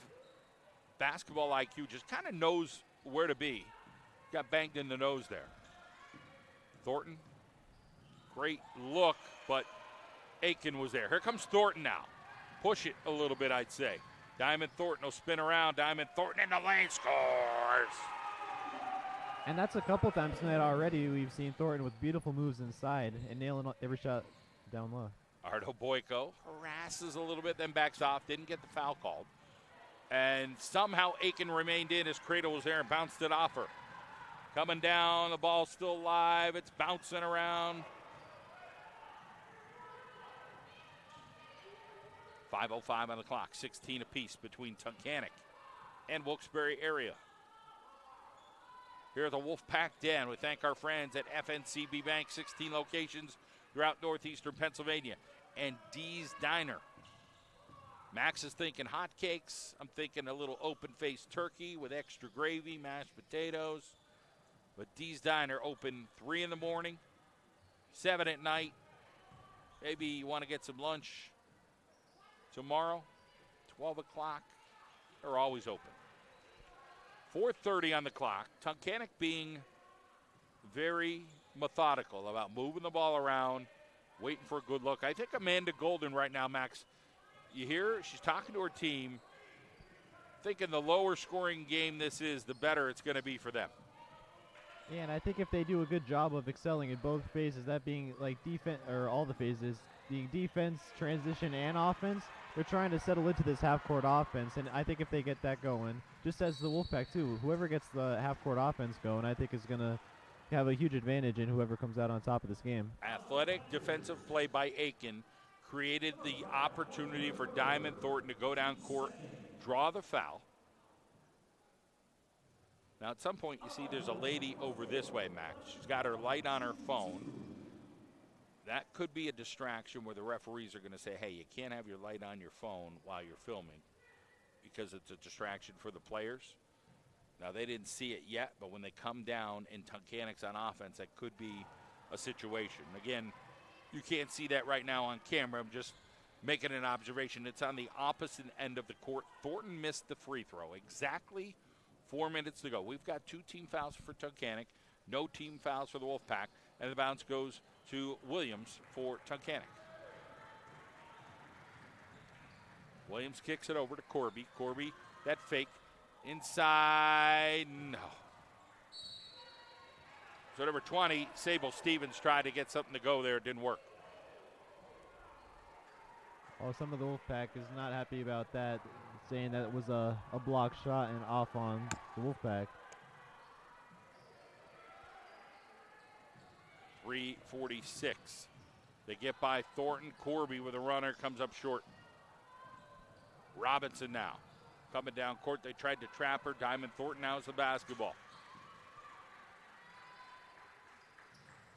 S1: basketball IQ, just kind of knows where to be. Got banged in the nose there. Thornton, great look, but Aiken was there. Here comes Thornton now. Push it a little bit, I'd say. Diamond Thornton will spin around. Diamond Thornton in the lane, scores.
S2: And that's a couple times tonight already. We've seen Thornton with beautiful moves inside and nailing every shot down low.
S1: Ardo Boyko harasses a little bit, then backs off. Didn't get the foul called. And somehow Aiken remained in as Cradle was there and bounced it off her. Coming down, the ball's still live. It's bouncing around. 5:05 on the clock, 16 apiece between Tunkhannock and Wilkes-Barre area. Here at the Wolfpack Den, we thank our friends at FNCB Bank, 16 locations throughout northeastern Pennsylvania, and Dee's Diner. Max is thinking hotcakes. I'm thinking a little open-faced turkey with extra gravy, mashed potatoes. But Dee's Diner open 3 in the morning, 7 at night. Maybe you want to get some lunch tomorrow, 12 o'clock. They're always open. 4:30 on the clock. Tunkhannock being very methodical about moving the ball around, waiting for a good look. I think Amanda Golden right now, Max, you hear she's talking to her team, thinking the lower scoring game this is, the better it's going to be for them.
S2: Yeah, and I think if they do a good job of excelling in both phases, that being like defense, or all the phases, being defense, transition, and offense, they're trying to settle into this half-court offense, and I think if they get that going, just as the Wolfpack too, whoever gets the half-court offense going, I think is going to have a huge advantage in whoever comes out on top of this game.
S1: Athletic defensive play by Aiken created the opportunity for Diamond Thornton to go down court, draw the foul. Now, at some point, you see there's a lady over this way, Max. She's got her light on her phone. That could be a distraction where the referees are going to say, hey, you can't have your light on your phone while you're filming because it's a distraction for the players. Now, they didn't see it yet, but when they come down and Tunkhannock's on offense, that could be a situation. Again, you can't see that right now on camera. I'm just making an observation. It's on the opposite end of the court. Thornton missed the free throw. Exactly 4 minutes to go. We've got 2 team fouls for Tunkhannock, no team fouls for the Wolfpack, and the bounce goes to Williams for Tunkhannock. Williams kicks it over to Corby. Corby, that fake. Inside, no. So number 20, Sable Stevens tried to get something to go there. It didn't work.
S2: Well, some of the Wolfpack is not happy about that, saying that it was a block shot and off on the Wolfpack.
S1: 3:46. They get by Thornton. Corby with a runner comes up short. Robinson now coming down court. They tried to trap her. Diamond Thornton now has the basketball.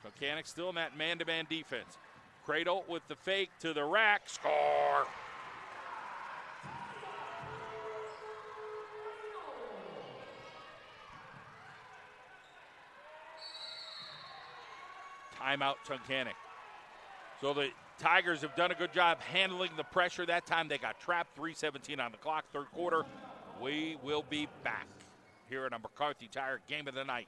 S1: Tunkhannock still in that man-to-man defense. Cradle with the fake to the rack. Score! Timeout, Tunkhannock. So the Tigers have done a good job handling the pressure. That time they got trapped. 3:17 on the clock, third quarter. We will be back here at a McCarthy Tire Game of the Night.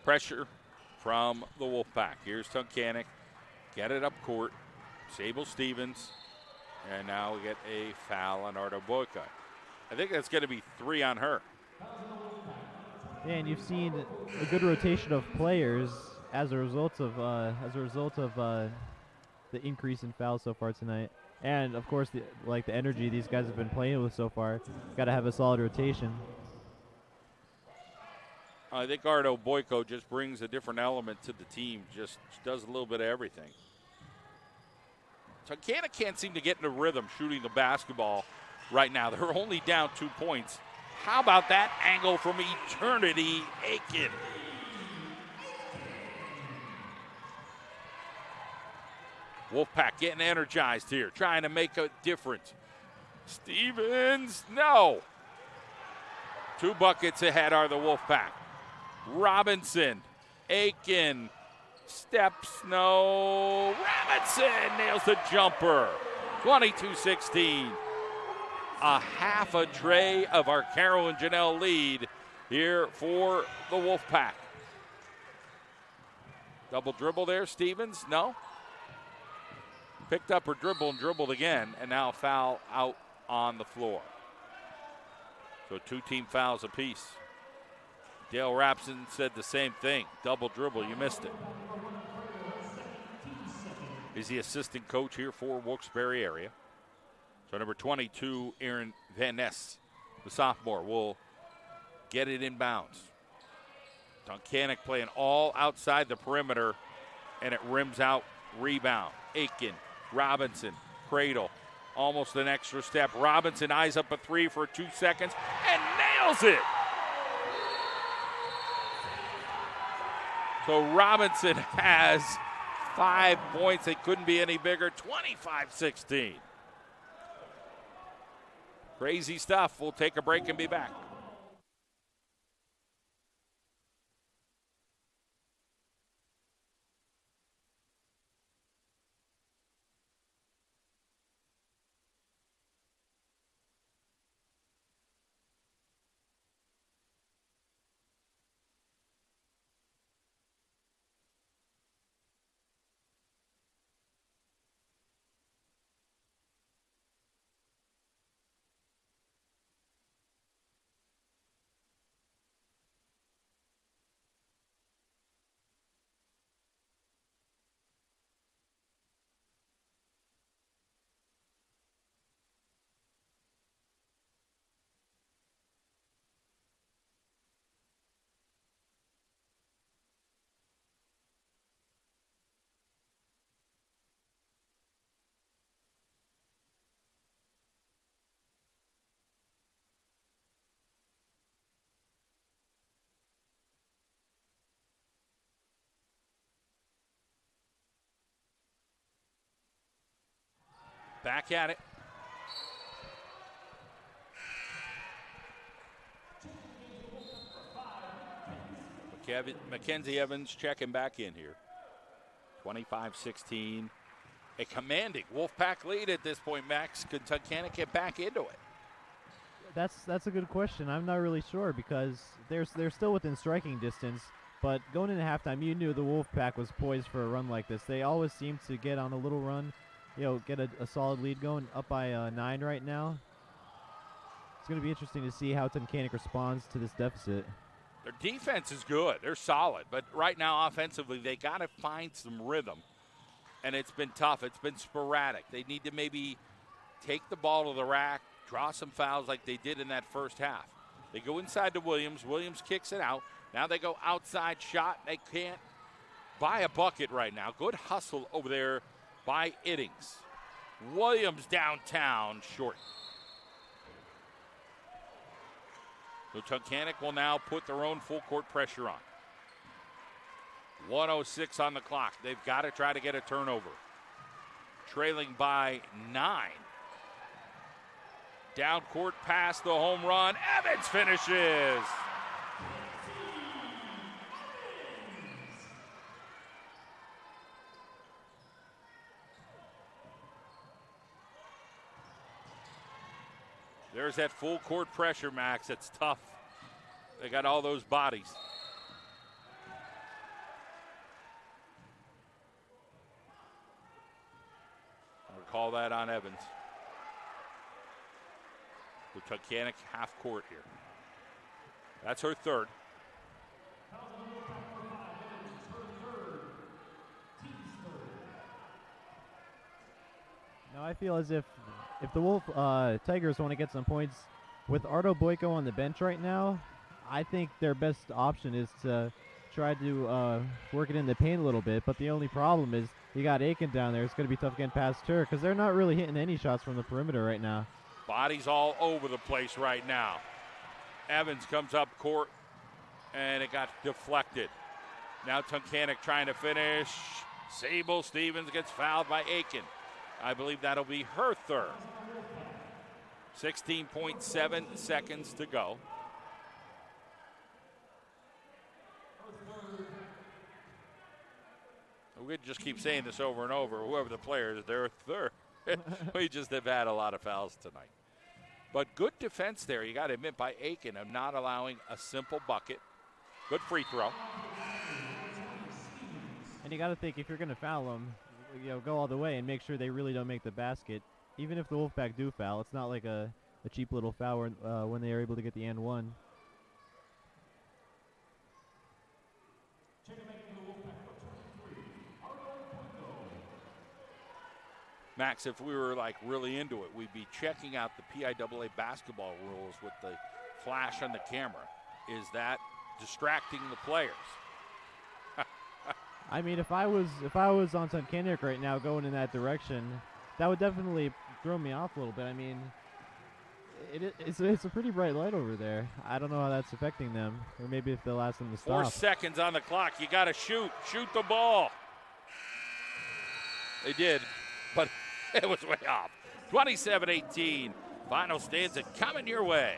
S1: Pressure from the Wolfpack. Here's Tunkhannock. Get it up court. Sable Stevens. And now we get a foul on Ardo Boyka. I think that's going to be 3 on her.
S2: Yeah, and you've seen a good rotation of players as a result of the increase in fouls so far tonight. And of course, the energy these guys have been playing with so far. Got to have a solid rotation.
S1: I think Ardo Boyko just brings a different element to the team, just does a little bit of everything. Tunkhannock can't seem to get in a rhythm shooting the basketball right now. They're only down 2 points. How about that angle from Eternity Aiken? Wolfpack getting energized here, trying to make a difference. Stevens, no. 2 buckets ahead are the Wolfpack. Robinson, Aiken, steps, no. Robinson nails the jumper. 22-16. A half a tray of our Carol and Janelle lead here for the Wolfpack. Double dribble there, Stevens, no. Picked up her dribble and dribbled again, and now foul out on the floor. So 2 team fouls apiece. Dale Rapson said the same thing. Double dribble, you missed it. He's the assistant coach here for Wilkes-Barre area. So number 22, Aaron Van Ness, the sophomore, will get it inbounds. Tunkhannock playing all outside the perimeter, and it rims out. Rebound. Aiken, Robinson, cradle. Almost an extra step. Robinson eyes up a three for 2 seconds and nails it. So Robinson has 5 points. They couldn't be any bigger. 25-16. Crazy stuff. We'll take a break and be back. Back at it. Mackenzie Evans checking back in here. 25-16. A commanding Wolfpack lead at this point, Max. Could Tunkhannock get back into it?
S2: That's a good question. I'm not really sure because they're still within striking distance. But going into halftime, you knew the Wolfpack was poised for a run like this. They always seem to get on a little run. Get a solid lead going, up by 9 right now. It's going to be interesting to see how Tunkhannock responds to this deficit.
S1: Their defense is good. They're solid. But right now, offensively, they got to find some rhythm. And it's been tough. It's been sporadic. They need to maybe take the ball to the rack, draw some fouls like they did in that first half. They go inside to Williams. Williams kicks it out. Now they go outside shot. They can't buy a bucket right now. Good hustle over there by Iddings. Williams downtown, short. So Tunkhannock will now put their own full court pressure on. 1:06 on the clock. They've got to try to get a turnover. Trailing by 9. Down court pass, the home run. Evans finishes. There's that full court pressure, Max. It's tough. They got all those bodies. I'll call that on Evans. With Tunkhannock half court here. That's her third.
S2: Now I feel as if the Tigers want to get some points with Ardo Boyko on the bench right now, I think their best option is to try to work it in the paint a little bit. But the only problem is you got Aiken down there. It's going to be tough getting past her because they're not really hitting any shots from the perimeter right now.
S1: Bodies all over the place right now. Evans comes up court, and it got deflected. Now Tunkhannock trying to finish. Sable Stevens gets fouled by Aiken. I believe that'll be her third. 16.7 seconds to go. We could just keep saying this over and over. Whoever the player is, they're third. We just have had a lot of fouls tonight. But good defense there, you got to admit, by Aiken of not allowing a simple bucket. Good free throw.
S2: And you got to think if you're going to foul them, go all the way and make sure they really don't make the basket. Even if the Wolfpack do foul, it's not like a cheap little foul when they are able to get the and one.
S1: Max, if we were like really into it, we'd be checking out the PIAA basketball rules with the flash on the camera. Is that distracting the players?
S2: I mean, if I was on Tunkhannock right now going in that direction, that would definitely throw me off a little bit. I mean, it's a pretty bright light over there. I don't know how that's affecting them, or maybe if they'll ask them to stop.
S1: 4 seconds on the clock. You got to shoot the ball. They did, but it was way off. 27-18. Final stanza coming your way.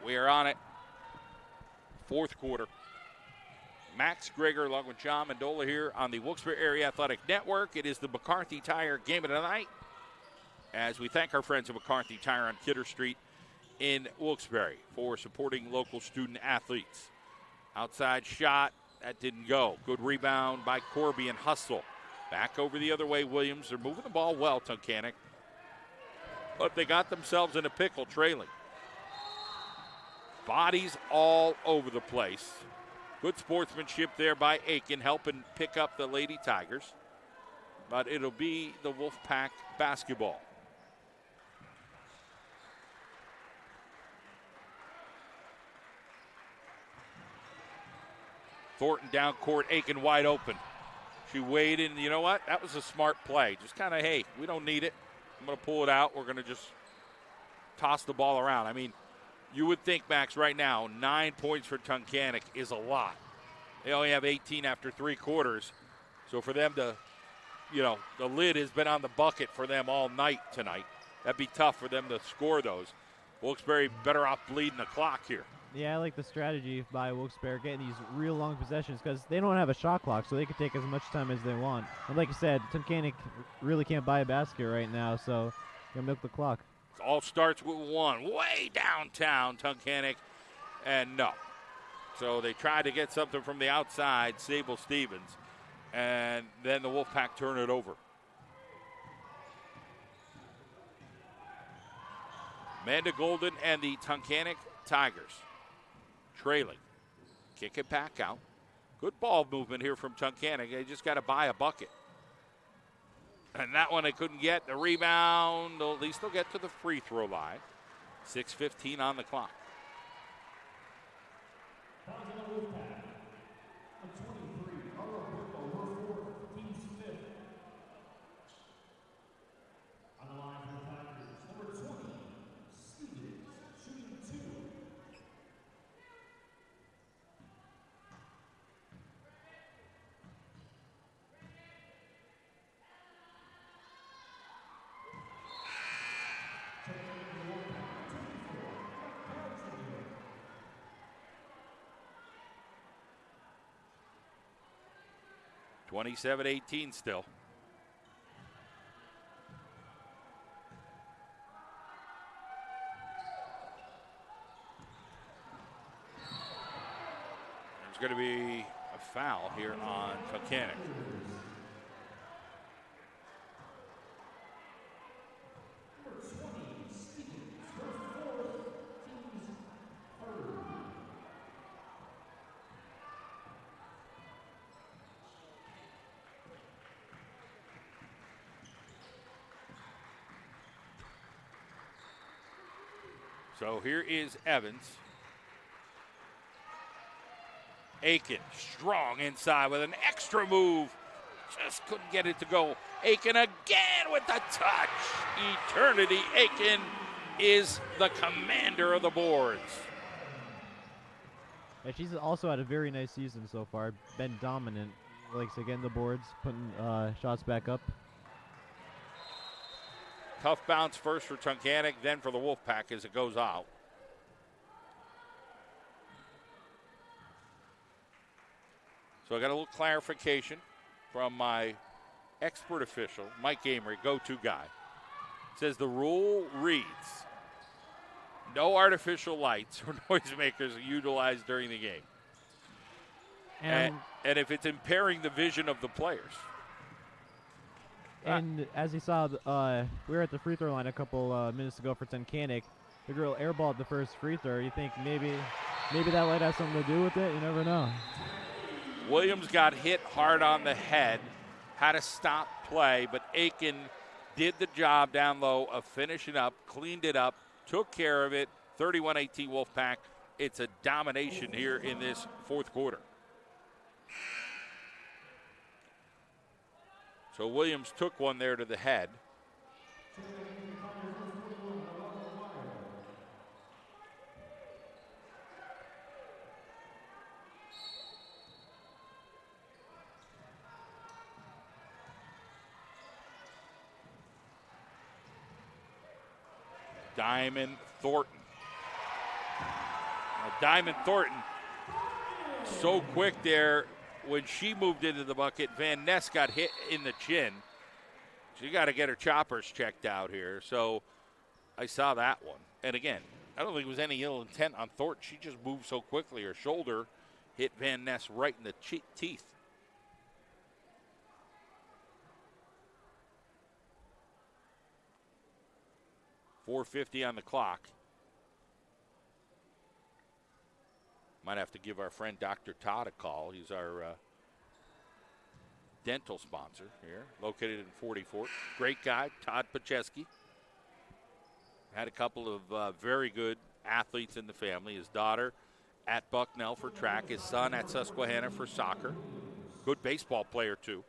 S1: We are on it. Fourth quarter. Max Greger along with John Mendola here on the Wilkes-Barre Area Athletic Network. It is the McCarthy Tire Game of the Night as we thank our friends at McCarthy Tire on Kidder Street in Wilkes-Barre for supporting local student athletes. Outside shot, that didn't go. Good rebound by Corby and hustle. Back over the other way, Williams. They're moving the ball well, Tunkhannock. But they got themselves in a pickle trailing. Bodies all over the place. Good sportsmanship there by Aiken, helping pick up the Lady Tigers. But it'll be the Wolfpack basketball. Thornton down court, Aiken wide open. She weighed in. You know what? That was a smart play. Just kind of, hey, we don't need it. I'm going to pull it out. We're going to just toss the ball around. I mean, you would think, Max, right now, 9 points for Tunkhannock is a lot. They only have 18 after 3 quarters. So for them to, the lid has been on the bucket for them all night tonight. That'd be tough for them to score those. Wilkes-Barre better off bleeding the clock here.
S2: Yeah, I like the strategy by Wilkes-Barre getting these real long possessions because they don't have a shot clock, so they can take as much time as they want. And like you said, Tunkhannock really can't buy a basket right now, so they'll milk the clock.
S1: All starts with one way downtown, Tunkhannock, and no. So they tried to get something from the outside, Sable Stevens, and then the Wolfpack turn it over. Amanda Golden and the Tunkhannock Tigers trailing. Kick it back out. Good ball movement here from Tunkhannock. They just got to buy a bucket. And that one they couldn't get. The rebound, at least they'll get to the free throw line. 6:15 on the clock. (27-18) still. There's going to be a foul here on Tunkhannock. So here is Evans. Aiken, strong inside with an extra move. Just couldn't get it to go. Aiken again with the touch. Eternity Aiken is the commander of the boards.
S2: Yeah, she's also had a very nice season so far. Been dominant. Likes to get in the boards, putting shots back up.
S1: Tough bounce first for Tunkhannock, then for the Wolfpack as it goes out. So I got a little clarification from my expert official, Mike Amory, go-to guy. Says the rule reads, no artificial lights or noisemakers utilized during the game. And if it's impairing the vision of the players.
S2: And as you saw, we were at the free throw line a couple minutes ago for Tunkhannock. The girl airballed the first free throw. You think maybe that light has something to do with it? You never know.
S1: Williams got hit hard on the head, had to stop play, but Aiken did the job down low of finishing up, cleaned it up, took care of it. 31-18 Wolfpack. It's a domination here in this fourth quarter. So Williams took one there to the head. Diamond Thornton. Now, Diamond Thornton, so quick there. When she moved into the bucket, Van Ness got hit in the chin. She got to get her choppers checked out here. So I saw that one. And again, I don't think it was any ill intent on Thornton. She just moved so quickly. Her shoulder hit Van Ness right in the teeth. .450 on the clock. Might have to give our friend Dr. Todd a call. He's our dental sponsor here, located in 44. Great guy, Todd Pacheski. Had a couple of very good athletes in the family. His daughter at Bucknell for track. His son at Susquehanna for soccer. Good baseball player, too.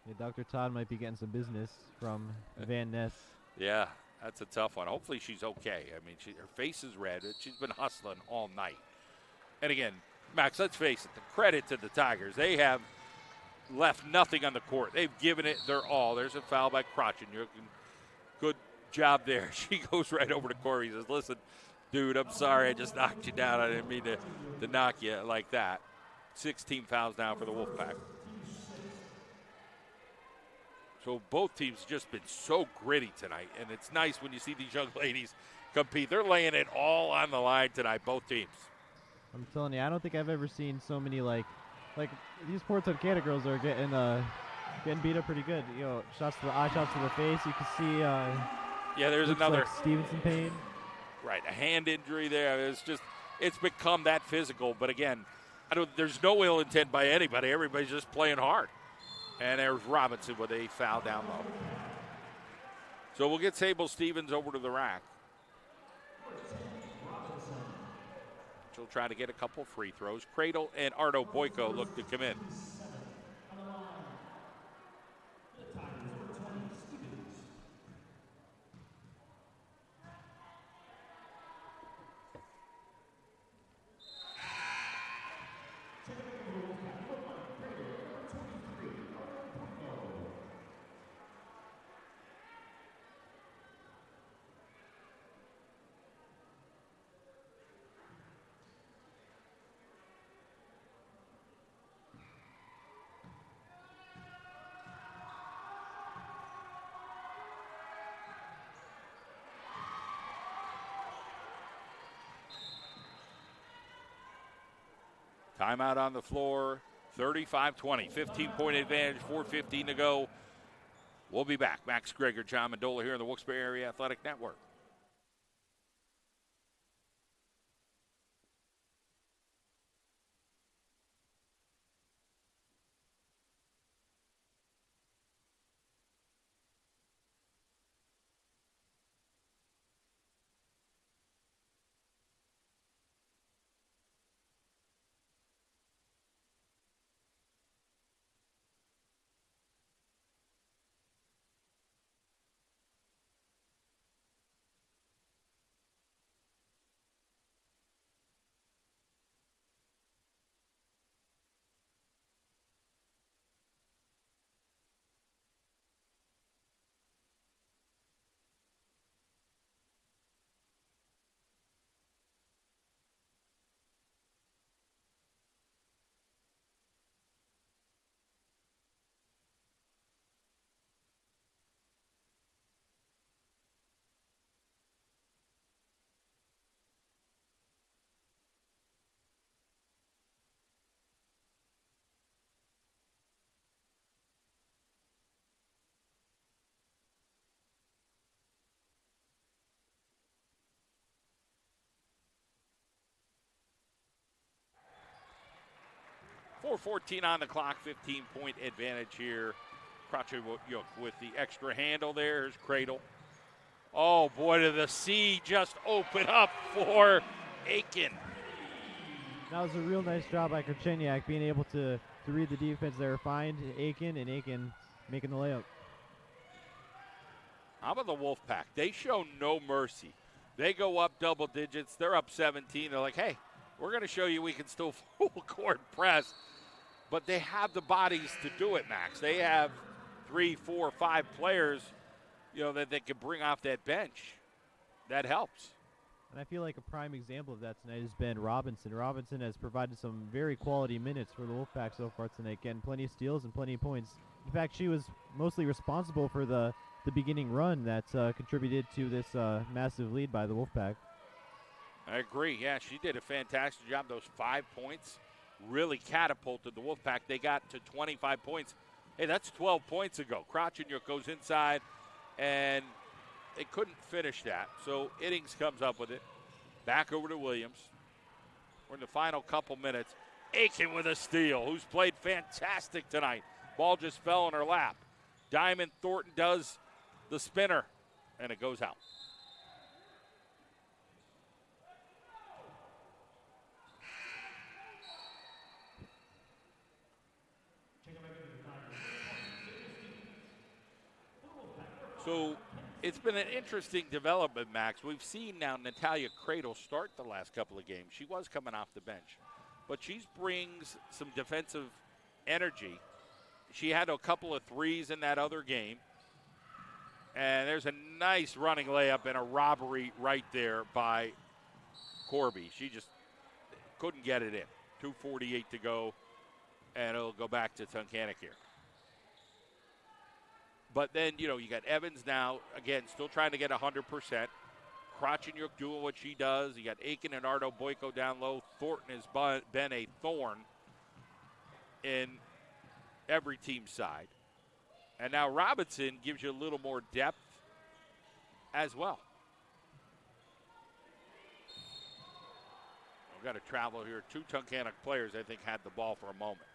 S2: Yeah, Dr. Todd might be getting some business from Van Ness.
S1: Yeah, that's a tough one. Hopefully she's okay. I mean, her face is red. She's been hustling all night. And again, Max, let's face it, the credit to the Tigers. They have left nothing on the court. They've given it their all. There's a foul by Crotchen. Good job there. She goes right over to Corey. He says, listen, dude, I'm sorry. I just knocked you down. I didn't mean to knock you like that. 16 fouls now for the Wolfpack. So both teams just been so gritty tonight, and it's nice when you see these young ladies compete. They're laying it all on the line tonight, both teams.
S2: I'm telling you, I don't think I've ever seen so many like these Port Tunkhannock girls are getting beat up pretty good. You know, shots to the eye, shots to the face. You can see.
S1: Yeah, there's another
S2: like Stevenson pain.
S1: Right, a hand injury there. It's become that physical. But again, there's no ill intent by anybody. Everybody's just playing hard. And there's Robinson with a foul down low. So we'll get Sable Stevens over to the rack. She'll try to get a couple free throws. Cradle and Ardo Boyko look to come in. Timeout on the floor, 35-20. 15-point advantage, 4:15 to go. We'll be back. Max Greger, John Mendola here in the Wilkes-Barre Area Athletic Network. .4:14 on the clock, 15-point advantage here. Tunkhannock with the extra handle there. Here's Cradle. Oh, boy, did the C just open up for Aiken.
S2: That was a real nice job by Tunkhannock, being able to read the defense there, find Aiken, and Aiken making the layup.
S1: How about the Wolfpack? They show no mercy. They go up double digits. They're up 17. They're like, hey, we're going to show you we can still full court press. But they have the bodies to do it, Max. They have 3, 4, 5 players, that they can bring off that bench. That helps.
S2: And I feel like a prime example of that tonight has been Robinson. Robinson has provided some very quality minutes for the Wolfpack so far tonight, getting plenty of steals and plenty of points. In fact, she was mostly responsible for the beginning run that contributed to this massive lead by the Wolfpack.
S1: I agree. Yeah, she did a fantastic job. Those 5 points really catapulted the Wolfpack. They got to 25 points. Hey, that's 12 points ago. Tunkhannock goes inside, and they couldn't finish that. So Iddings comes up with it. Back over to Williams. We're in the final couple minutes. Aiken with a steal, who's played fantastic tonight. Ball just fell in her lap. Diamond Thornton does the spinner, and it goes out. So it's been an interesting development, Max. We've seen now Natalia Cradle start the last couple of games. She was coming off the bench, but she brings some defensive energy. She had a couple of threes in that other game, and there's a nice running layup and a robbery right there by Corby. She just couldn't get it in. 2:48 to go, and it'll go back to Tunkhannock here. But then, you got Evans now, again, still trying to get 100%. Tunkhannock doing what she does. You got Aiken and Ardo Boyko down low. Thornton has been a thorn in every team's side. And now Robinson gives you a little more depth as well. We've got to travel here. 2 Tunkhannock players, I think, had the ball for a moment.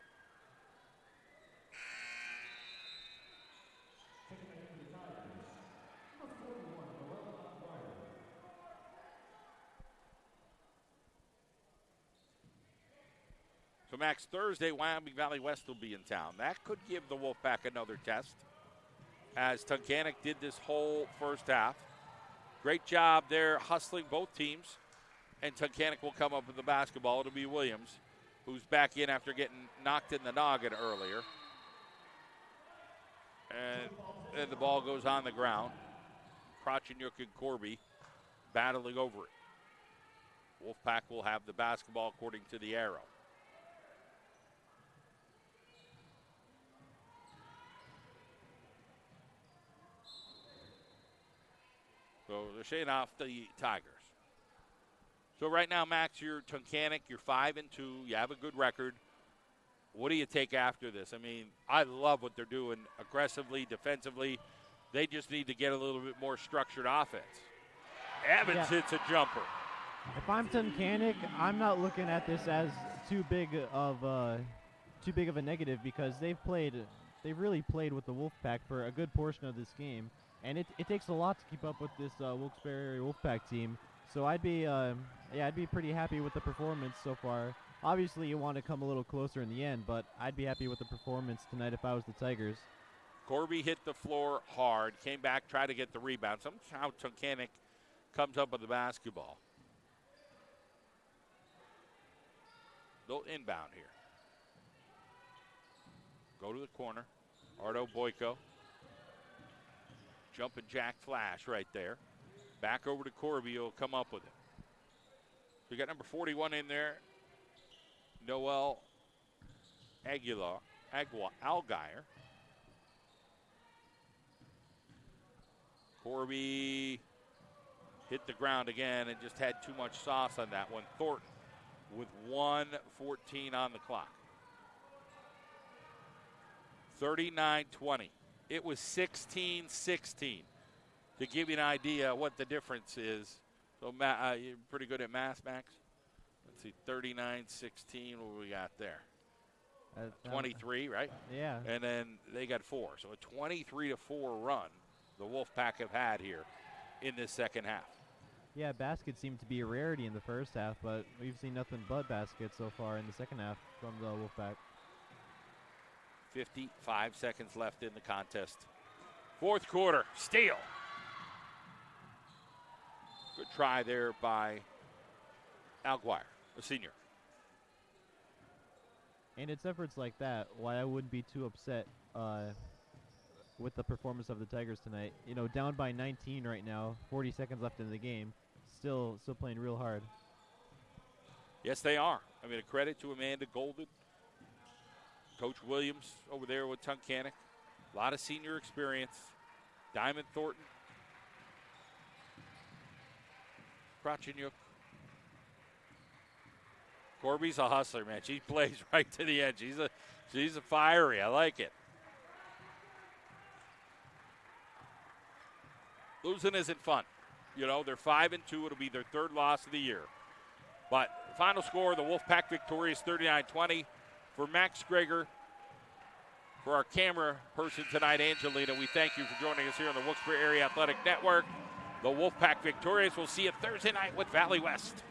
S1: So, Max, Thursday, Wyoming Valley West will be in town. That could give the Wolfpack another test, as Tunkhannock did this whole first half. Great job there hustling both teams, and Tunkhannock will come up with the basketball. It'll be Williams, who's back in after getting knocked in the noggin earlier. And then the ball goes on the ground. Tunkhannock and Corby battling over it. Wolfpack will have the basketball according to the arrow. So they're shading off the Tigers. So right now, Max, you're Tunkhannock. You're 5-2. You have a good record. What do you take after this? I mean, I love what they're doing aggressively, defensively. They just need to get a little bit more structured offense. Evans hits a jumper.
S2: If I'm Tunkhannock, I'm not looking at this as too big of a negative because they've really played with the Wolfpack for a good portion of this game, and it takes a lot to keep up with this Wilkes-Barre Wolfpack team. So I'd be pretty happy with the performance so far. Obviously, you want to come a little closer in the end, but I'd be happy with the performance tonight if I was the Tigers.
S1: Corby hit the floor hard, came back, tried to get the rebound. Somehow Tunkhannock comes up with the basketball. They'll inbound here. Go to the corner. Ardo Boyko. Jumping jack flash right there. Back over to Corby. He'll come up with it. We got number 41 in there. Noel Alguire. Corby hit the ground again and just had too much sauce on that one. Thornton with 1:14 on the clock. 39-20. It was 16-16. To give you an idea what the difference is. So you're pretty good at math, Max? Let's see, 39-16. What do we got there? 23, right?
S2: Yeah.
S1: And then they got 4. So a 23-4 run the Wolfpack have had here in this second half.
S2: Yeah, baskets seem to be a rarity in the first half, but we've seen nothing but baskets so far in the second half from the Wolfpack.
S1: 55 seconds left in the contest. Fourth quarter, steal. Good try there by Alguire, a senior.
S2: And it's efforts like that why I wouldn't be too upset with the performance of the Tigers tonight. You know, down by 19 right now, 40 seconds left in the game, still playing real hard.
S1: Yes, they are. I mean, a credit to Amanda Golden, Coach Williams over there with Tunkhannock. A lot of senior experience. Diamond Thornton. Kracheniuk. Corby's a hustler, man. She plays right to the edge. She's a fiery. I like it. Losing isn't fun. You know, they're 5-2. It'll be their third loss of the year. But final score, the Wolfpack victorious 39-20. For Max Greger, for our camera person tonight, Angelina, we thank you for joining us here on the Wilkes-Barre Area Athletic Network. The Wolfpack victorious. We'll see you Thursday night with Valley West.